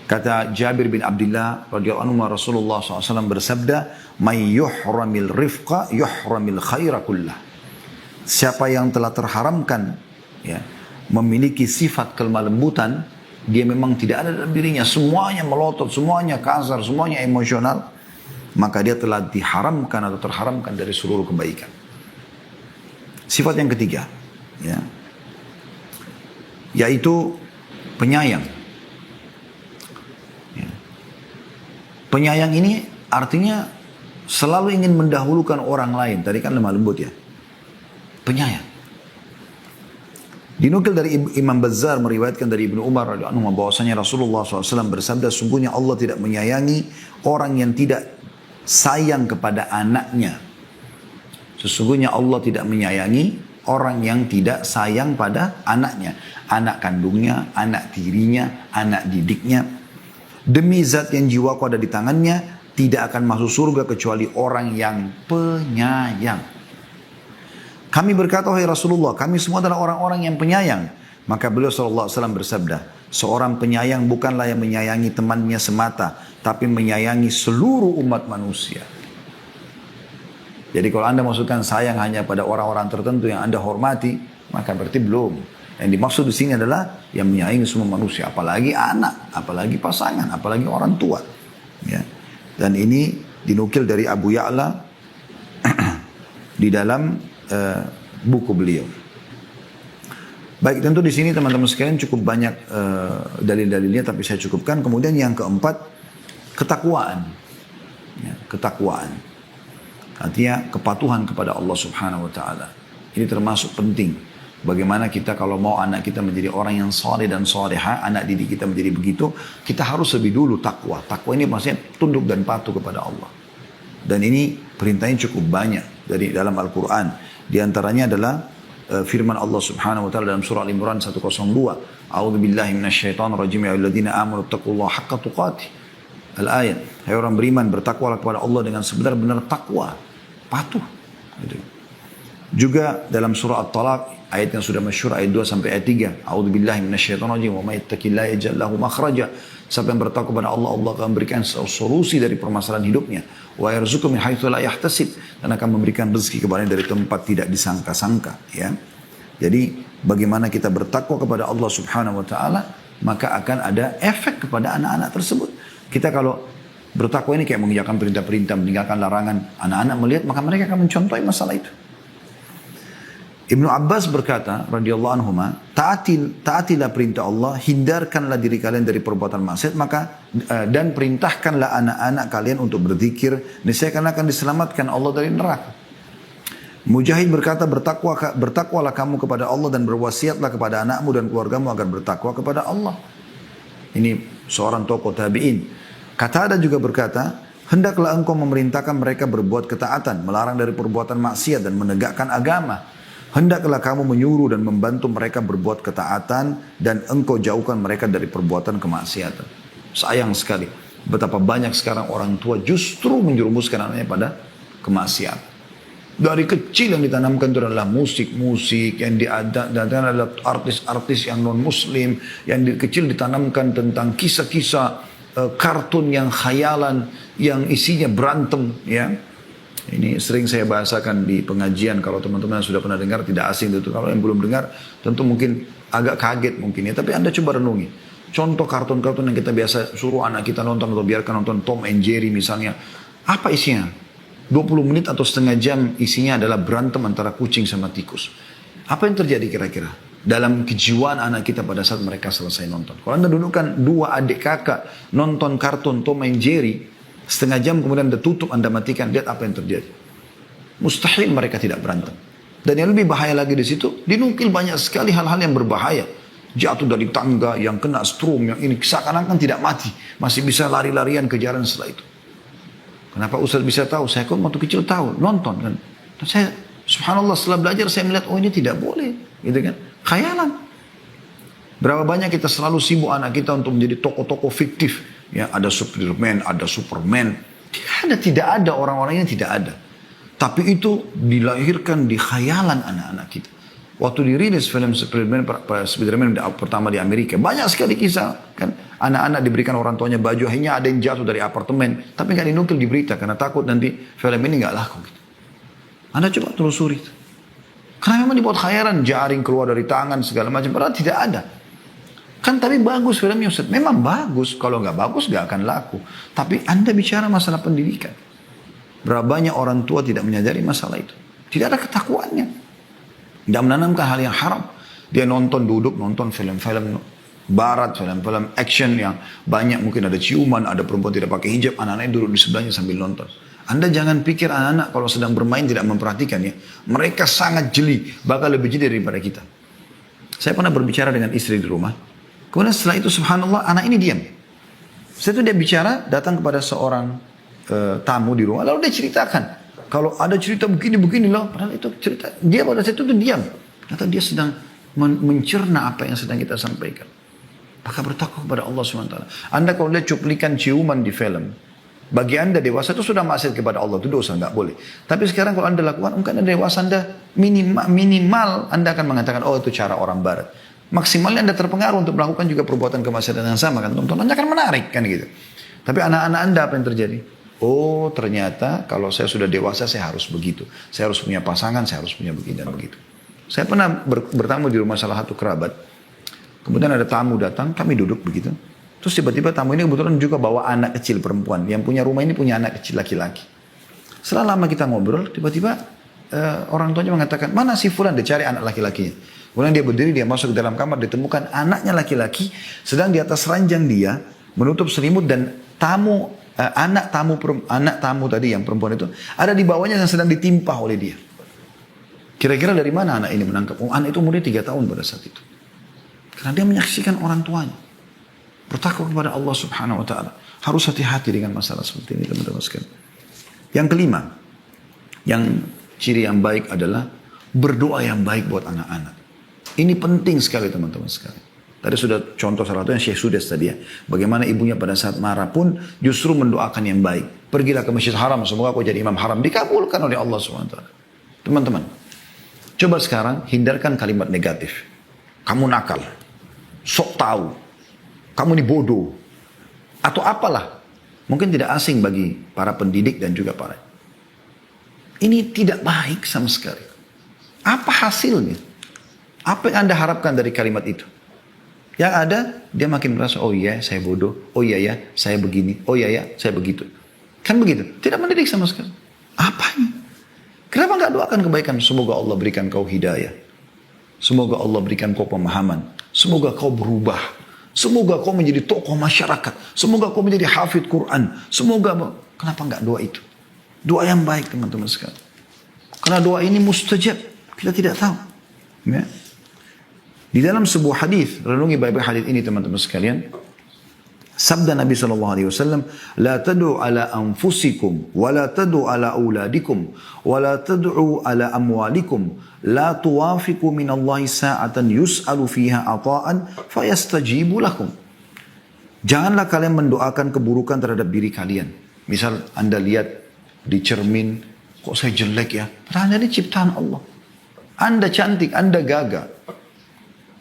Kata Jabir bin Abdullah radhiyallahu anhu, Rasulullah SAW bersabda, "May yuhramil rifqa yuhramil khaira kullah." Siapa yang telah terharamkan ya, memiliki sifat kelemah lembutan, dia memang tidak ada dalam dirinya, semuanya melotot, semuanya kasar, semuanya emosional, maka dia telah diharamkan atau terharamkan dari seluruh kebaikan. Sifat yang ketiga, ya, yaitu penyayang. Ya. Penyayang ini artinya selalu ingin mendahulukan orang lain. Tadi kan lemah lembut ya. Penyayang. Dinukil dari Imam Bazzar meriwayatkan dari Ibnu Umar radhiyallahu anhu bahwasanya Rasulullah SAW bersabda, sungguhnya Allah tidak menyayangi orang yang tidak sayang kepada anaknya. Sesungguhnya Allah tidak menyayangi orang yang tidak sayang pada anaknya. Anak kandungnya, anak tirinya, anak didiknya. Demi zat yang jiwaku ada di tangannya, tidak akan masuk surga kecuali orang yang penyayang. Kami berkata, wahai Rasulullah, kami semua adalah orang-orang yang penyayang. Maka beliau SAW bersabda, seorang penyayang bukanlah yang menyayangi temannya semata, tapi menyayangi seluruh umat manusia. Jadi kalau anda maksudkan sayang hanya pada orang-orang tertentu yang anda hormati, maka berarti belum. Yang dimaksud di sini adalah yang menyayangi semua manusia, apalagi anak, apalagi pasangan, apalagi orang tua. Ya. Dan ini dinukil dari Abu Ya'la di dalam buku beliau. Baik, tentu di sini teman-teman sekalian cukup banyak dalil-dalilnya, tapi saya cukupkan. Kemudian yang keempat, ketakwaan. Ya, ketakwaan. Artinya kepatuhan kepada Allah Subhanahu Wa Taala. Ini termasuk penting. Bagaimana kita kalau mau anak kita menjadi orang yang saleh dan saleha, anak didik kita menjadi begitu, kita harus lebih dulu takwa. Takwa ini maksudnya tunduk dan patuh kepada Allah. Dan ini perintahnya cukup banyak dari dalam Al-Quran. Di antaranya adalah firman Allah Subhanahu wa taala dalam surah Al-Imran 102. A'udzu billahi minasyaitonir rajim, ya ayyuhalladzina amanu taqullaha haqqa tuqatih. Al-ayat. Hai orang beriman, bertakwalah kepada Allah dengan sebenar-benar takwa, patuh. Gitu. Juga dalam surah At-Talaq, ayat yang sudah masyhur, ayat 2 sampai ayat 3. A'udzu billahi minasyaitonir rajim, wa may yattaqillaha yaj'al lahu makhraja. Siapa yang bertakwa kepada Allah, Allah akan memberikan solusi dari permasalahan hidupnya. Wa yarzuqhu min haitsu la yahtasib, dan akan memberikan rezeki kepadanya dari tempat tidak disangka-sangka, ya. Jadi bagaimana kita bertakwa kepada Allah Subhanahu wa taala, maka akan ada efek kepada anak-anak tersebut. Kita kalau bertakwa ini kayak mengerjakan perintah-perintah, meninggalkan larangan, anak-anak melihat maka mereka akan mencontohi masalah itu. Ibnu Abbas berkata radhiyallahu anhuma, taatilah perintah Allah, hindarkanlah diri kalian dari perbuatan maksiat, maka dan perintahkanlah anak-anak kalian untuk berzikir, niscaya kalian akan diselamatkan Allah dari neraka. Mujahid berkata, bertakwalah kamu kepada Allah dan berwasiatlah kepada anakmu dan keluargamu agar bertakwa kepada Allah. Ini seorang tokoh tabi'in. Qatadah juga berkata, hendaklah engkau memerintahkan mereka berbuat ketaatan, melarang dari perbuatan maksiat dan menegakkan agama. Hendaklah kamu menyuruh dan membantu mereka berbuat ketaatan dan engkau jauhkan mereka dari perbuatan kemaksiatan. Sayang sekali betapa banyak sekarang orang tua justru menjerumuskan anaknya pada kemaksiatan. Dari kecil yang ditanamkan itu adalah musik-musik, yang diadakan adalah artis-artis yang non-muslim, yang kecil ditanamkan tentang kisah-kisah kartun yang khayalan, yang isinya berantem, ya. Ini sering saya bahasakan di pengajian, kalau teman-teman sudah pernah dengar tidak asing itu. Kalau yang belum dengar tentu mungkin agak kaget mungkin ya. Tapi Anda coba renungi. Contoh kartun-kartun yang kita biasa suruh anak kita nonton atau biarkan nonton Tom and Jerry misalnya. Apa isinya? 20 menit atau setengah jam isinya adalah berantem antara kucing sama tikus. Apa yang terjadi kira-kira dalam kejiwaan anak kita pada saat mereka selesai nonton? Kalau Anda dudukkan dua adik kakak nonton kartun Tom and Jerry, setengah jam kemudian Anda tutup, Anda matikan, lihat apa yang terjadi. Mustahil mereka tidak berantem. Dan yang lebih bahaya lagi di situ, dinukil banyak sekali hal-hal yang berbahaya. Jatuh dari tangga, yang kena strom, yang ini seakan-akan tidak mati. Masih bisa lari-larian kejaran setelah itu. Kenapa Ustaz bisa tahu? Saya kok waktu kecil tahu, nonton kan. Dan saya, subhanallah, setelah belajar saya melihat, oh ini tidak boleh. Gitu kan. Khayalan. Berapa banyak kita selalu sibuk anak kita untuk menjadi tokoh-tokoh fiktif. Ya, ada Spiderman, ada Superman. Tidak ada orang-orang ini tidak ada. Tapi itu dilahirkan di khayalan anak-anak kita. Waktu dirilis film Spiderman pertama di Amerika, banyak sekali kisah kan. Anak-anak diberikan orang tuanya baju, akhirnya ada yang jatuh dari apartemen, tapi nggak dinukil di berita karena takut nanti film ini nggak laku. Gitu. Anda coba telusuri. Karena memang dibuat khayalan, jaring keluar dari tangan segala macam, padahal tidak ada. Kan tapi bagus filmnya Ustaz. Memang bagus. Kalau nggak bagus nggak akan laku. Tapi Anda bicara masalah pendidikan. Berapa banyak orang tua tidak menyadari masalah itu. Tidak ada ketakuannya. Tidak menanamkan hal yang haram. Dia nonton nonton film-film barat, film-film action yang banyak mungkin ada ciuman, ada perempuan tidak pakai hijab, anak-anaknya duduk di sebelahnya sambil nonton. Anda jangan pikir anak-anak kalau sedang bermain tidak memperhatikan ya. Mereka sangat jeli, bahkan lebih jeli daripada kita. Saya pernah berbicara dengan istri di rumah. Kemudian setelah itu subhanallah anak ini diam. Setelah itu dia bicara datang kepada seorang tamu di rumah. Lalu dia ceritakan. Kalau ada cerita begini loh. Padahal itu cerita. Dia pada saat itu diam. Ternyata dia sedang mencerna apa yang sedang kita sampaikan. Maka bertakwa kepada Allah SWT. Anda kalau lihat cuplikan ciuman di film. Bagi Anda dewasa itu sudah maksiat kepada Allah. Itu dosa, nggak boleh. Tapi sekarang kalau Anda lakukan, mungkin Anda dewasa, Anda minimal Anda akan mengatakan, oh itu cara orang barat. Maksimalnya Anda terpengaruh untuk melakukan juga perbuatan kemaksiatan yang sama kan. Tontonannya akan menarik kan gitu. Tapi anak-anak Anda apa yang terjadi? Oh ternyata kalau saya sudah dewasa saya harus begitu. Saya harus punya pasangan, saya harus punya begini dan begitu. Saya pernah bertamu di rumah salah satu kerabat. Kemudian ada tamu datang, kami duduk begitu. Terus tiba-tiba tamu ini kebetulan juga bawa anak kecil perempuan. Yang punya rumah ini punya anak kecil laki-laki. Setelah lama kita ngobrol, tiba-tiba orang tuanya mengatakan, mana si fulan? Dia cari anak laki-lakinya. Kemudian dia berdiri, dia masuk ke dalam kamar, ditemukan anaknya laki-laki sedang di atas ranjang dia, menutup selimut dan anak tamu tadi yang perempuan itu ada di bawahnya yang sedang ditimpa oleh dia. Kira-kira dari mana anak ini menangkap? Oh, anak itu umurnya 3 tahun pada saat itu. Karena dia menyaksikan orang tuanya. Bertakwa kepada Allah Subhanahu Wa Taala. Harus hati-hati dengan masalah seperti ini teman-teman sekalian. Yang kelima, yang ciri yang baik adalah berdoa yang baik buat anak-anak. Ini penting sekali teman-teman sekalian. Tadi sudah contoh salah satu yang Syekh Sudes tadi ya. Bagaimana ibunya pada saat marah pun justru mendoakan yang baik. Pergilah ke Masjid Haram, semoga kau jadi imam haram. Dikabulkan oleh Allah SWT. Teman-teman, coba sekarang hindarkan kalimat negatif. Kamu nakal, sok tahu, kamu ini bodoh, atau apalah. Mungkin tidak asing bagi para pendidik dan juga para. Ini tidak baik sama sekali. Apa hasilnya? Apa yang Anda harapkan dari kalimat itu? Yang ada, dia makin merasa, oh iya saya bodoh, oh iya ya saya begini, oh iya ya saya begitu. Kan begitu, tidak mendidik sama sekali. Apanya? Kenapa nggak doakan kebaikan? Semoga Allah berikan kau hidayah. Semoga Allah berikan kau pemahaman. Semoga kau berubah. Semoga kau menjadi tokoh masyarakat. Semoga kau menjadi hafidh Quran. Semoga, kenapa nggak doa itu? Doa yang baik teman-teman sekalian. Karena doa ini mustajab, kita tidak tahu. Ya. Di dalam sebuah hadis, renungi baik-baik hadis ini teman-teman sekalian. Sabda Nabi SAW, La tad'u ala anfusikum, wa la tad'u ala auladikum, wa la tad'u ala amwalikum, la tuwafiqu minallahi sa'atan yus'alu fiha ata'an, fayastajibu lakum. Janganlah kalian mendoakan keburukan terhadap diri kalian. Misal Anda lihat di cermin, kok saya jelek ya? Padahal ini ciptaan Allah. Anda cantik, Anda gagah.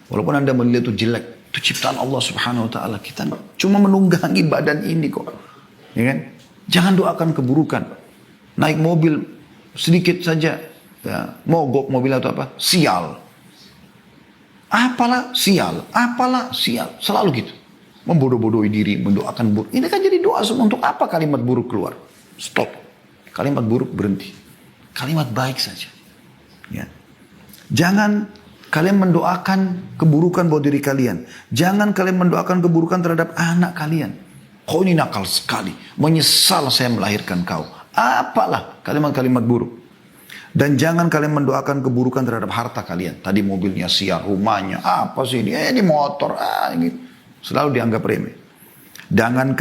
Walaupun Anda melihat itu jelek, itu ciptaan Allah Subhanahu Wa Taala. Kita cuma menunggangi badan ini kok, ya kan? Jangan doakan keburukan. Naik mobil sedikit saja ya, mogok mobil atau apa, sial. Apalah sial, apalah sial, selalu gitu. Membodoh-bodohi diri, mendoakan buruk. Ini kan jadi doa semua. Untuk apa kalimat buruk keluar? Stop. Kalimat buruk berhenti. Kalimat baik saja. Ya. Jangan kalian mendoakan keburukan buat diri kalian. Jangan kalian mendoakan keburukan terhadap anak kalian. Kau ini nakal sekali. Menyesal saya melahirkan kau. Apalah kalimat-kalimat buruk. Dan jangan kalian mendoakan keburukan terhadap harta kalian. Tadi mobilnya siar, rumahnya, apa sih ini motor, gitu. Selalu dianggap remeh. Jangan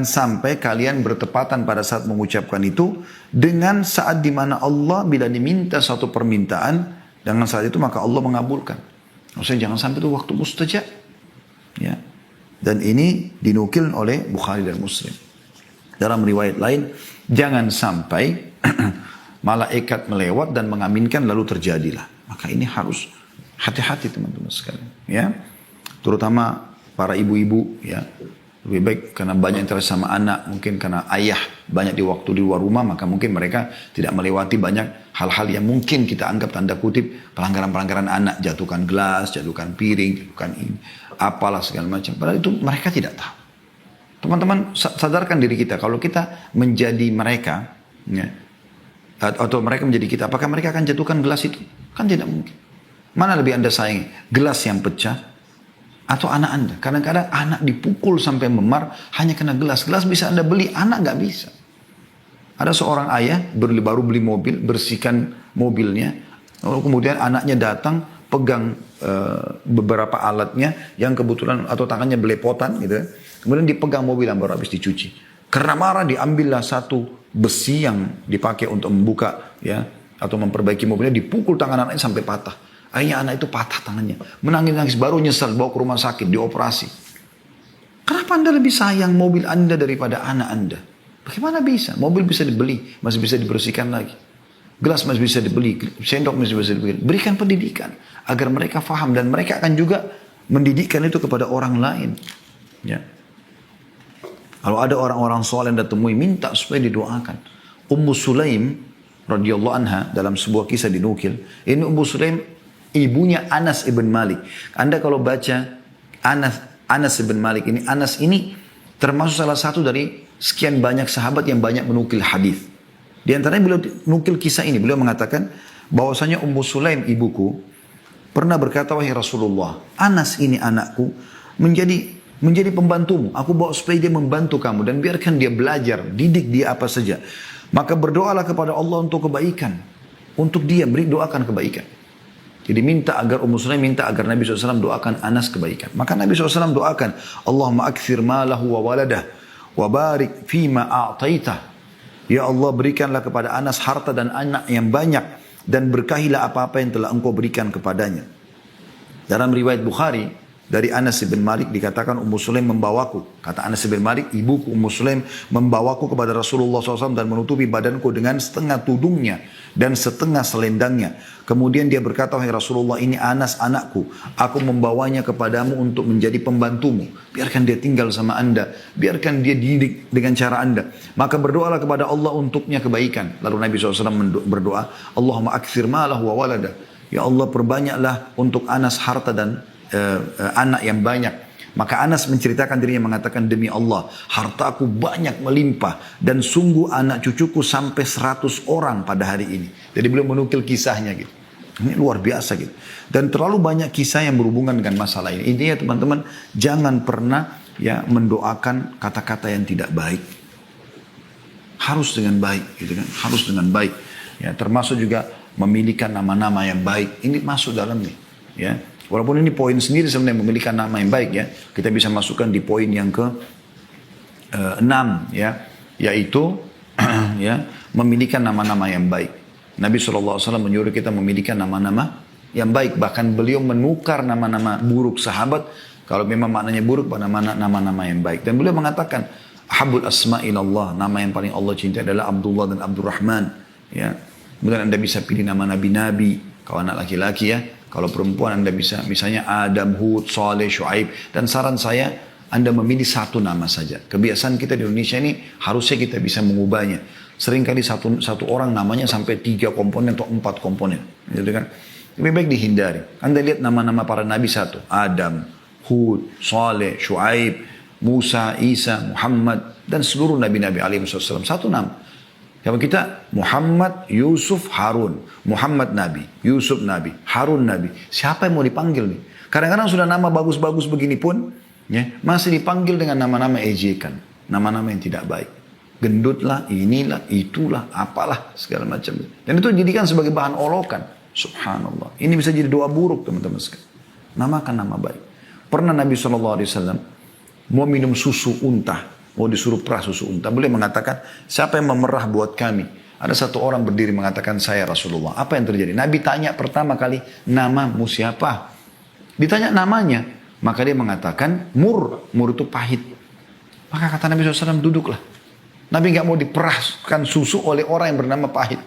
sampai kalian bertepatan pada saat mengucapkan itu dengan saat dimana Allah bila diminta satu permintaan, dengan saat itu maka Allah mengabulkan. Maksudnya jangan sampai itu waktu mustajab. Ya. Dan ini dinukil oleh Bukhari dan Muslim. Dalam riwayat lain, jangan sampai malaikat melewat dan mengaminkan lalu terjadilah. Maka ini harus hati-hati teman-teman sekalian. Ya. Terutama para ibu-ibu ya, lebih baik karena banyak interest sama anak, mungkin karena ayah banyak di waktu di luar rumah, maka mungkin mereka tidak melewati banyak hal-hal yang mungkin kita anggap tanda kutip pelanggaran-pelanggaran anak, jatuhkan gelas, jatuhkan piring, jatuhkan ini, apalah segala macam. Padahal itu mereka tidak tahu. Teman-teman sadarkan diri kita, kalau kita menjadi mereka, ya, atau mereka menjadi kita, apakah mereka akan jatuhkan gelas itu? Kan tidak mungkin. Mana lebih Anda sayangi? Gelas yang pecah atau anak Anda? Kadang-kadang anak dipukul sampai memar hanya kena gelas. Gelas bisa Anda beli, anak nggak bisa. Ada seorang ayah baru beli mobil, bersihkan mobilnya, lalu kemudian anaknya datang pegang beberapa alatnya yang kebetulan atau tangannya belepotan gitu. Kemudian dipegang mobil yang baru habis dicuci. Karena marah diambillah satu besi yang dipakai untuk membuka ya atau memperbaiki mobilnya, dipukul tangan anaknya sampai patah. Akhirnya anak itu patah tangannya. Menangis-nangis, baru nyesal, bawa ke rumah sakit, dioperasi. Kenapa Anda lebih sayang mobil Anda daripada anak Anda? Bagaimana bisa? Mobil bisa dibeli, masih bisa dibersihkan lagi. Gelas masih bisa dibeli, sendok masih bisa dibeli. Berikan pendidikan, agar mereka faham. Dan mereka akan juga mendidikkan itu kepada orang lain. Ya. Kalau ada orang-orang soleh yang temui, minta supaya didoakan. Ummu Sulaim, radhiyallahu anha, dalam sebuah kisah dinukil. Ini Ummu Sulaim, ibunya Anas ibn Malik. Anda kalau baca Anas ibn Malik ini, Anas ini termasuk salah satu dari sekian banyak sahabat yang banyak menukil hadis. Di antaranya beliau nukil kisah ini, beliau mengatakan bahwasanya Ummu Sulaim ibuku pernah berkata, wahai Rasulullah, Anas ini anakku menjadi pembantumu. Aku bawa supaya dia membantu kamu dan biarkan dia belajar, didik dia apa saja. Maka berdoalah kepada Allah untuk kebaikan, untuk dia doakan kebaikan. Jadi Ummu Sulaim minta agar Nabi SAW doakan Anas kebaikan. Maka Nabi SAW doakan, Allahumma akthir malahu wa waladah, wa barik fima a'taitah. Ya Allah, berikanlah kepada Anas harta dan anak yang banyak, dan berkahilah apa-apa yang telah engkau berikan kepadanya. Dalam riwayat Bukhari, dari Anas bin Malik dikatakan Ummu Sulaim membawaku. Kata Anas bin Malik, ibuku Ummu Sulaim membawaku kepada Rasulullah SAW dan menutupi badanku dengan setengah tudungnya dan setengah selendangnya. Kemudian dia berkata, wahai Rasulullah, ini Anas anakku. Aku membawanya kepadamu untuk menjadi pembantumu. Biarkan dia tinggal sama anda. Biarkan dia didik dengan cara anda. Maka berdoalah kepada Allah untuknya kebaikan. Lalu Nabi SAW berdoa, Allahumma akthir malahu wa waladah. Ya Allah, perbanyaklah untuk Anas harta dan anak yang banyak. Maka Anas menceritakan dirinya mengatakan, demi Allah, hartaku banyak melimpah dan sungguh anak cucuku sampai 100 orang pada hari ini. Jadi beliau menukil kisahnya gitu. Ini luar biasa gitu. Dan terlalu banyak kisah yang berhubungan dengan masalah ini. Intinya teman-teman, jangan pernah ya mendoakan kata-kata yang tidak baik. Harus dengan baik gitu kan. Harus dengan baik. Ya, termasuk juga memiliki nama-nama yang baik. Ini masuk dalamnya. Ya. Walaupun ini poin sendiri sebenarnya memiliki nama yang baik ya. Kita bisa masukkan di poin yang ke 6 ya. Yaitu ya, memiliki nama-nama yang baik. Nabi SAW menyuruh kita memiliki nama-nama yang baik. Bahkan beliau menukar nama-nama buruk sahabat. Kalau memang maknanya buruk pada nama-nama yang baik. Dan beliau mengatakan, Habul asma'ilallah. Nama yang paling Allah cintai adalah Abdullah dan Abdurrahman. Ya. Kemudian Anda bisa pilih nama nabi-nabi. Kalau anak laki-laki ya. Kalau perempuan Anda bisa, misalnya Adam, Hud, Saleh, Shu'aib. Dan saran saya, Anda memilih satu nama saja. Kebiasaan kita di Indonesia ini, harusnya kita bisa mengubahnya. Seringkali satu orang namanya sampai 3 komponen atau 4 komponen. Gitu kan. Lebih baik dihindari. Anda lihat nama-nama para nabi satu. Adam, Hud, Saleh, Shu'aib, Musa, Isa, Muhammad. Dan seluruh nabi-nabi alaihi wasallam. Satu nama. Kalau kita Muhammad, Yusuf, Harun. Muhammad nabi, Yusuf nabi, Harun nabi. Siapa yang mau dipanggil nih? Kadang-kadang sudah nama bagus-bagus begini pun. Ya, masih dipanggil dengan nama-nama ejekan. Nama-nama yang tidak baik. Gendutlah, inilah, itulah, apalah, segala macam. Dan itu dijadikan sebagai bahan olokan. Subhanallah. Ini bisa jadi doa buruk teman-teman sekalian. Namakan nama baik. Pernah Nabi SAW mau minum susu unta. Mau disuruh perah susu unta. Beliau mengatakan, siapa yang memerah buat kami? Ada satu orang berdiri mengatakan, saya Rasulullah. Apa yang terjadi? Nabi tanya pertama kali, namamu siapa? Ditanya namanya. Maka dia mengatakan, Mur. Mur itu pahit. Maka kata Nabi SAW, duduklah. Nabi nggak mau diperahkan susu oleh orang yang bernama pahit.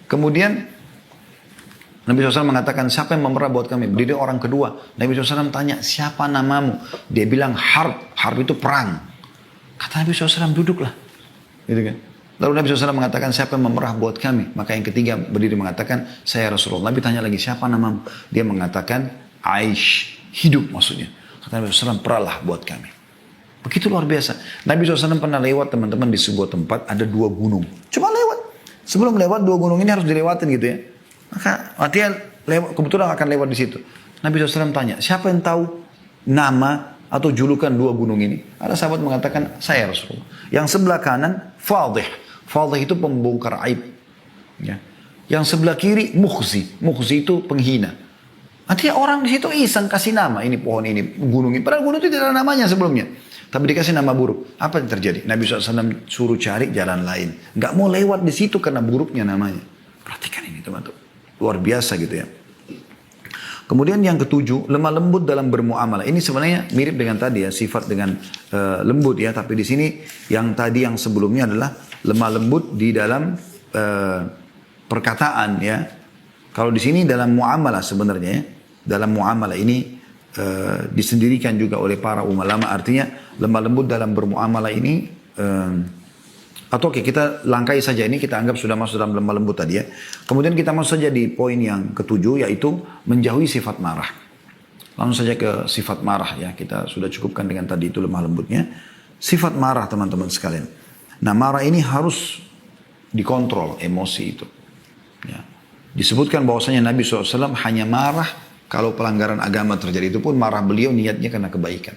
Kemudian Nabi SAW mengatakan, siapa yang memerah buat kami? Berdiri orang kedua. Nabi SAW tanya, siapa namamu? Dia bilang, Harb. Harb itu perang. Kata Nabi SAW, duduklah. Gitu kan? Lalu Nabi SAW mengatakan, siapa yang memerah buat kami? Maka yang ketiga berdiri mengatakan, saya Rasulullah. Nabi tanya lagi, siapa namamu? Dia mengatakan, Aish. Hidup maksudnya. Kata Nabi SAW, perahlah buat kami. Begitu luar biasa. Nabi SAW pernah lewat teman-teman di sebuah tempat, ada 2 gunung. Cuma lewat. Sebelum lewat 2 gunung ini harus dilewatin gitu ya. Maka dia lewat, kebetulan akan lewat di situ. Nabi SAW tanya, siapa yang tahu nama atau julukan 2 gunung ini? Ada sahabat mengatakan, saya Rasulullah. Yang sebelah kanan, Fadih. Fadih itu pembongkar aib. Ya. Yang sebelah kiri, Mukhzi. Mukhzi itu penghina. Artinya orang di situ iseng kasih nama. Ini pohon ini, gunung ini. Padahal gunung itu tidak ada namanya sebelumnya. Tapi dikasih nama buruk. Apa yang terjadi? Nabi SAW suruh cari jalan lain. Nggak mau lewat di situ karena buruknya namanya. Perhatikan ini teman-teman. Luar biasa gitu ya. Kemudian yang ketujuh, lemah lembut dalam bermuamalah. Ini sebenarnya mirip dengan tadi ya, sifat dengan lembut ya. Tapi di sini yang tadi yang sebelumnya adalah lemah lembut di dalam perkataan ya. Kalau di sini dalam muamalah sebenarnya ya. Dalam muamalah ini disendirikan juga oleh para ulama. Artinya lemah lembut dalam bermuamalah ini atau oke, kita langkai saja ini, kita anggap sudah masuk dalam lemah lembut tadi ya. Kemudian kita masuk saja di poin yang ketujuh, yaitu menjauhi sifat marah. Langsung saja ke sifat marah ya, kita sudah cukupkan dengan tadi itu lemah lembutnya. Sifat marah teman-teman sekalian. Nah marah ini harus dikontrol emosi itu. Ya. Disebutkan bahwasanya Nabi SAW hanya marah kalau pelanggaran agama terjadi, itu pun marah beliau niatnya karena kebaikan.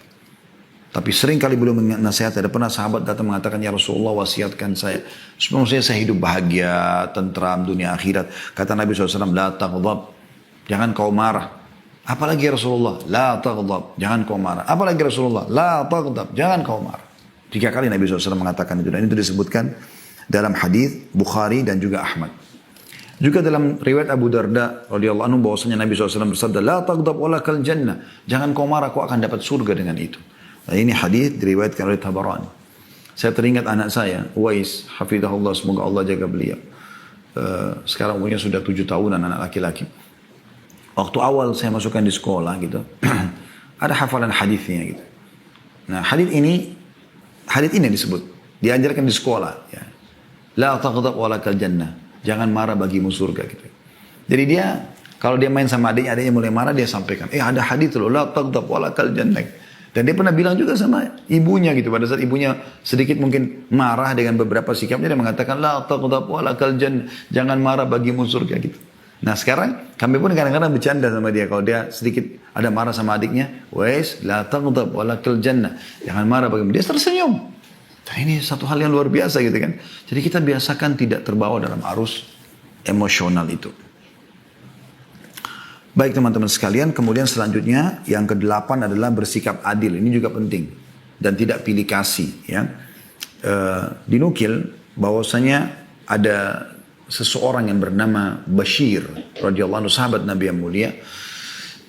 Tapi sering kali beliau menasihat, ada pernah sahabat datang mengatakan, ya Rasulullah wasiatkan saya. Sebenarnya saya hidup bahagia, tentram, dunia akhirat. Kata Nabi SAW, la taghdab, jangan kau marah. Apalagi ya Rasulullah, la taghdab, jangan kau marah. Apalagi Rasulullah, la taghdab, jangan kau marah. 3 kali Nabi SAW mengatakan itu. Dan itu disebutkan dalam hadis Bukhari dan juga Ahmad. Juga dalam riwayat Abu Darda radhiyallahu anhu bahwasanya Nabi SAW bersabda, la taghdab walakal jannah, jangan kau marah, kau akan dapat surga dengan itu. Nah, ini hadis diriwayatkan oleh Tabarani. Saya teringat anak saya, Uwais, hafizahullah, semoga Allah jaga beliau. Sekarang umurnya sudah 7 tahunan, anak laki-laki. Waktu awal saya masukkan di sekolah gitu, ada hafalan hadisnya gitu. Nah, hadis ini disebut, diajarkan di sekolah. Ya. La taghdab walakal jannah, jangan marah bagimu surga gitu. Jadi dia, kalau dia main sama adiknya mulai marah, dia sampaikan, ada hadis loh, la taghdab walakal jannah. Dan dia pernah bilang juga sama ibunya gitu. Pada saat ibunya sedikit mungkin marah dengan beberapa sikapnya, dia mengatakan, la taghdab walakal jannah, jangan marah bagimu surga gitu. Nah sekarang kami pun kadang-kadang bercanda sama dia. Kalau dia sedikit ada marah sama adiknya, wais, la taghdab walakal jannah, jangan marah bagimu. Dia tersenyum. Nah, ini satu hal yang luar biasa gitu kan. Jadi kita biasakan tidak terbawa dalam arus emosional itu. Baik teman-teman sekalian, kemudian selanjutnya yang ke-8 adalah bersikap adil. Ini juga penting. Dan tidak pilih kasih. Ya. Dinukil bahwasanya ada seseorang yang bernama Bashir radhiyallahu anhu, sahabat Nabi yang mulia.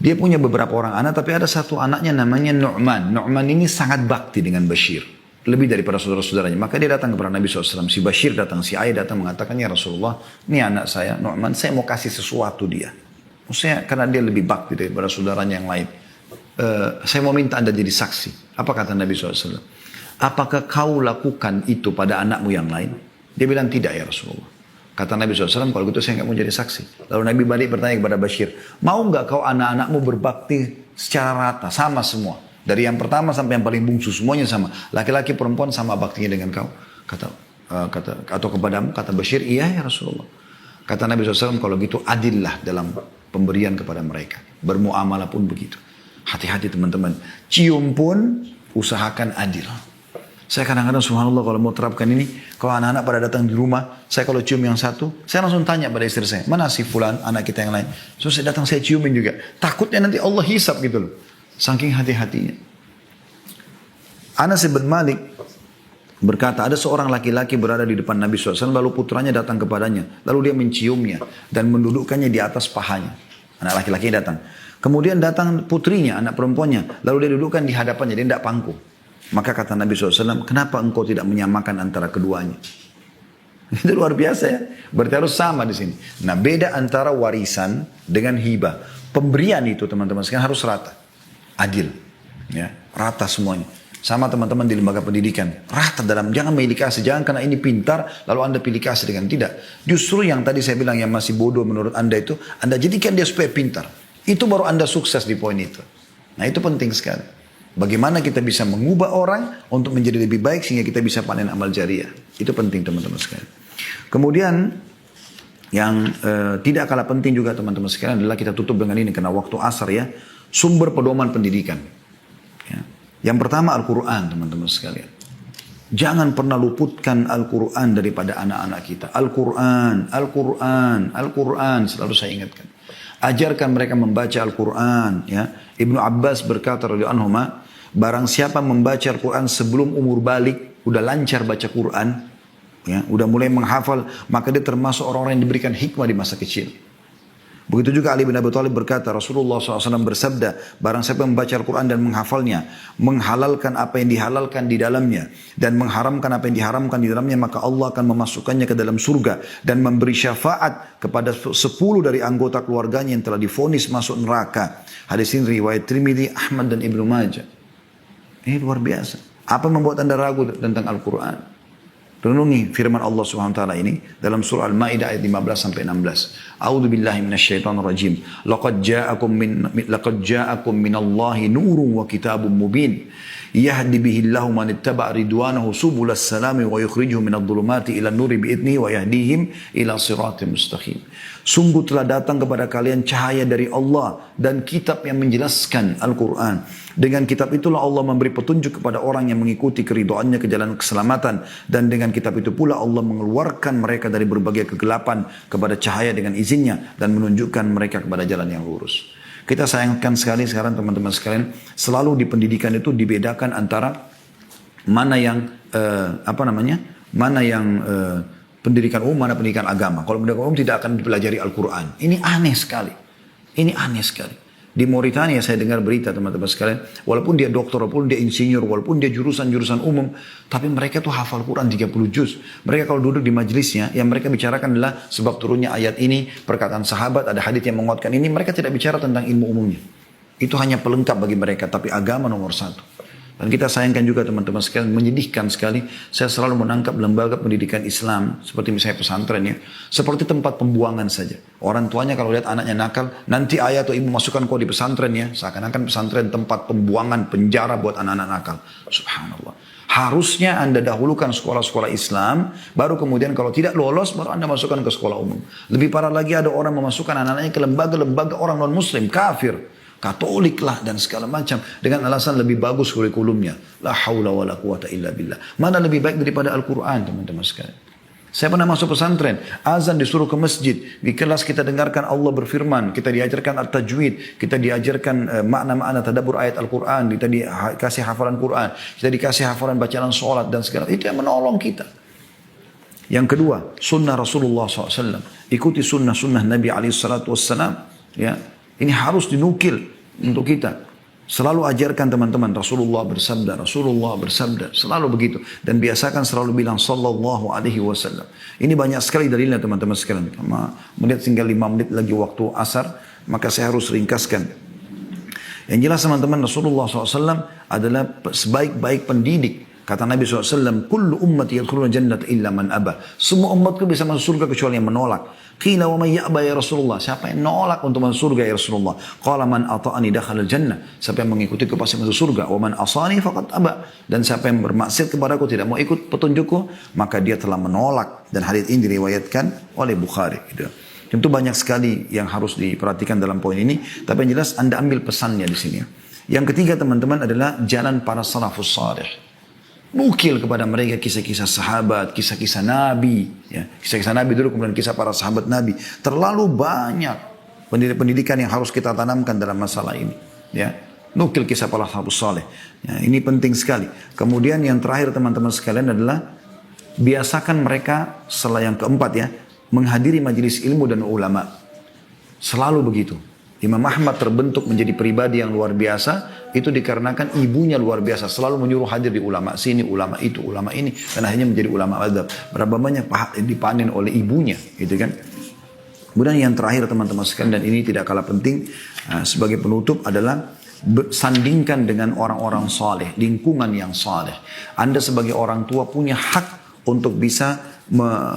Dia punya beberapa orang anak, tapi ada satu anaknya namanya Nu'man. Nu'man ini sangat bakti dengan Bashir. Lebih daripada saudara-saudaranya. Maka dia datang kepada Nabi SAW. Si Bashir datang, si ayah datang mengatakan, ya Rasulullah, ini anak saya Nu'man, saya mau kasih sesuatu dia. Maksudnya karena dia lebih bakti daripada saudaranya yang lain. Saya mau minta Anda jadi saksi. Apa kata Nabi SAW? Apakah kau lakukan itu pada anakmu yang lain? Dia bilang tidak ya Rasulullah. Kata Nabi SAW, kalau gitu saya nggak mau jadi saksi. Lalu Nabi balik bertanya kepada Bashir, mau nggak kau anak-anakmu berbakti secara rata, sama semua? Dari yang pertama sampai yang paling bungsu, semuanya sama. Laki-laki perempuan sama baktinya dengan kau. Atau kepadamu, kata Bashir, iya ya Rasulullah. Kata Nabi SAW, kalau gitu adillah dalam pemberian kepada mereka. Bermuamalah pun begitu. Hati-hati teman-teman. Cium pun usahakan adil. Saya kadang-kadang subhanallah kalau mau terapkan ini, kalau anak-anak pada datang di rumah, saya kalau cium yang satu, saya langsung tanya pada istri saya, mana si fulan, anak kita yang lain. So saya datang saya ciumin juga. Takutnya nanti Allah hisab gitu loh. Saking hati-hatinya. Anas bin Malik berkata, ada seorang laki-laki berada di depan Nabi SAW, lalu putranya datang kepadanya. Lalu dia menciumnya dan mendudukkannya di atas pahanya. Anak laki-laki datang. Kemudian datang putrinya, anak perempuannya. Lalu dia dudukkan di hadapannya, dia tidak pangku. Maka kata Nabi SAW, kenapa engkau tidak menyamakan antara keduanya? Itu luar biasa ya. Berarti harus sama di sini. Nah beda antara warisan dengan hibah. Pemberian itu teman-teman sekalian harus rata. Adil. Ya, rata semuanya. Sama teman-teman di lembaga pendidikan. Rata dalam, jangan pilih kasih. Jangan karena ini pintar, lalu anda pilih kasih dengan tidak. Justru yang tadi saya bilang yang masih bodoh menurut anda itu, anda jadikan dia supaya pintar. Itu baru anda sukses di poin itu. Nah itu penting sekali. Bagaimana kita bisa mengubah orang untuk menjadi lebih baik sehingga kita bisa panen amal jariah. Itu penting teman-teman sekalian. Kemudian yang tidak kalah penting juga teman-teman sekalian adalah kita tutup dengan ini karena waktu asar ya. Sumber pedoman pendidikan. Ya. Yang pertama Al-Quran teman-teman sekalian. Jangan pernah luputkan Al-Quran daripada anak-anak kita. Al-Quran, Al-Quran, Al-Quran selalu saya ingatkan. Ajarkan mereka membaca Al-Quran. Ya. Ibnu Abbas berkata radhiyallahu anhuma, barang siapa membaca Al-Quran sebelum umur balik, udah lancar baca Quran, ya, udah mulai menghafal, maka dia termasuk orang-orang yang diberikan hikmah di masa kecil. Begitu juga Ali bin Abi Thalib berkata, Rasulullah SAW bersabda, barang siapa membaca Al-Quran dan menghafalnya, menghalalkan apa yang dihalalkan di dalamnya, dan mengharamkan apa yang diharamkan di dalamnya, maka Allah akan memasukkannya ke dalam surga, dan memberi syafaat kepada 10 dari anggota keluarganya yang telah divonis masuk neraka. Hadis ini riwayat Tirmidzi, Ahmad dan Ibnu Majah. Ini luar biasa. Apa membuat anda ragu tentang Al-Quran? Renungi firman Allah SWT ini dalam surah Al-Maidah ayat 15 sampai 16. A'udzu billahi minasyaitonir rajim. Laqad ja'akum minallahi nurun wa kitabun mubin. Yahdi bihi Allahu man ittaba' ridwanahu subulas salami wa yukhrijuhum minadh dhulumati ila nuri bi'idnihi wa yahdihim ila siratim mustaqim. Sungguh telah datang kepada kalian cahaya dari Allah dan kitab yang menjelaskan Al-Quran. Dengan kitab itulah Allah memberi petunjuk kepada orang yang mengikuti keridhaannya ke jalan keselamatan. Dan dengan kitab itu pula Allah mengeluarkan mereka dari berbagai kegelapan kepada cahaya dengan izinnya. Dan menunjukkan mereka kepada jalan yang lurus. Kita sayangkan sekali sekarang teman-teman sekalian. Selalu di pendidikan itu dibedakan antara mana yang pendidikan umum, mana pendidikan agama. Kalau pendidikan umum tidak akan dipelajari Al-Quran. Ini aneh sekali. Ini aneh sekali. Di Mauritania saya dengar berita teman-teman sekalian. Walaupun dia dokter, walaupun dia insinyur, walaupun dia jurusan-jurusan umum. Tapi mereka tuh hafal Quran 30 juz. Mereka kalau duduk di majelisnya, yang mereka bicarakan adalah sebab turunnya ayat ini, perkataan sahabat, ada hadits yang menguatkan ini. Mereka tidak bicara tentang ilmu umumnya. Itu hanya pelengkap bagi mereka. Tapi agama nomor 1. Dan kita sayangkan juga teman-teman sekalian, menyedihkan sekali. Saya selalu menangkap lembaga pendidikan Islam, seperti misalnya pesantren ya, seperti tempat pembuangan saja. Orang tuanya kalau lihat anaknya nakal, nanti ayah atau ibu masukkan kau di pesantren ya, seakan-akan pesantren tempat pembuangan, penjara buat anak-anak nakal. Subhanallah. Harusnya anda dahulukan sekolah-sekolah Islam, baru kemudian kalau tidak lolos, baru anda masukkan ke sekolah umum. Lebih parah lagi ada orang memasukkan anak-anaknya ke lembaga-lembaga orang non-muslim, kafir. Katolik lah dan segala macam dengan alasan lebih bagus kurikulumnya. La haula wala quwata illa billah. Mana lebih baik daripada Al-Quran teman-teman sekalian. Saya pernah masuk pesantren, azan disuruh ke masjid, di kelas kita dengarkan Allah berfirman, kita diajarkan at-tajwid, kita diajarkan makna-makna tadabbur ayat Al-Quran, kita dikasih hafalan Quran, kita dikasih hafalan bacaan sholat dan segala itu yang menolong kita. Yang kedua, sunnah Rasulullah SAW. Ikuti sunnah-sunnah Nabi SAW. Ya. Ini harus dinukil untuk kita. Selalu ajarkan teman-teman, Rasulullah bersabda, selalu begitu. Dan biasakan selalu bilang sallallahu alaihi wasallam. Ini banyak sekali dalilnya teman-teman sekalian. Menit tinggal 5 menit lagi waktu asar, maka saya harus ringkaskan. Yang jelas teman-teman, Rasulullah SAW adalah sebaik-baik pendidik. Kata Nabi SAW, kullu ummati yadkhuluna jannata illa man aba. Semua umatku bisa masuk surga kecuali yang menolak. Qila wa man ya'ba ya Rasulullah. Siapa yang menolak untuk masuk surga ya Rasulullah? Qala man ata'ani dakhala jannah. Siapa yang mengikutiku pasti masuk surga. Wa man asani faqad aba. Dan siapa yang bermaksiat kepadaku tidak mau ikut petunjukku, maka dia telah menolak. Dan hadits ini diriwayatkan oleh Bukhari. Gitu. Tentu banyak sekali yang harus diperhatikan dalam poin ini. Tapi yang jelas Anda ambil pesannya di sini. Yang ketiga teman-teman adalah jalan para salafus salih. Nukil kepada mereka kisah-kisah sahabat, kisah-kisah Nabi. Ya. Kisah-kisah Nabi dulu, kemudian kisah para sahabat Nabi. Terlalu banyak pendidikan yang harus kita tanamkan dalam masalah ini. Ya. Nukil kisah para sahabat saleh. Ya, ini penting sekali. Kemudian yang terakhir teman-teman sekalian adalah biasakan mereka, setelah yang keempat ya, menghadiri majelis ilmu dan ulama. Selalu begitu. Imam Ahmad terbentuk menjadi pribadi yang luar biasa, itu dikarenakan ibunya luar biasa. Selalu menyuruh hadir di ulama sini, ulama itu, ulama ini. Dan akhirnya menjadi ulama adab. Berapa banyak dipanen oleh ibunya. Gitu kan. Kemudian yang terakhir teman-teman sekalian, dan ini tidak kalah penting. Sebagai penutup adalah sandingkan dengan orang-orang saleh, lingkungan yang saleh. Anda sebagai orang tua punya hak untuk bisa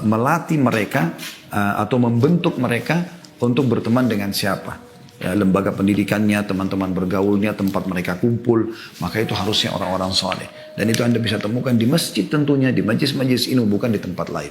melatih mereka atau membentuk mereka untuk berteman dengan siapa. Ya, lembaga pendidikannya, teman-teman bergaulnya, tempat mereka kumpul, maka itu harusnya orang-orang saleh. Dan itu Anda bisa temukan di masjid tentunya, di majlis-majlis ilmu, bukan di tempat lain.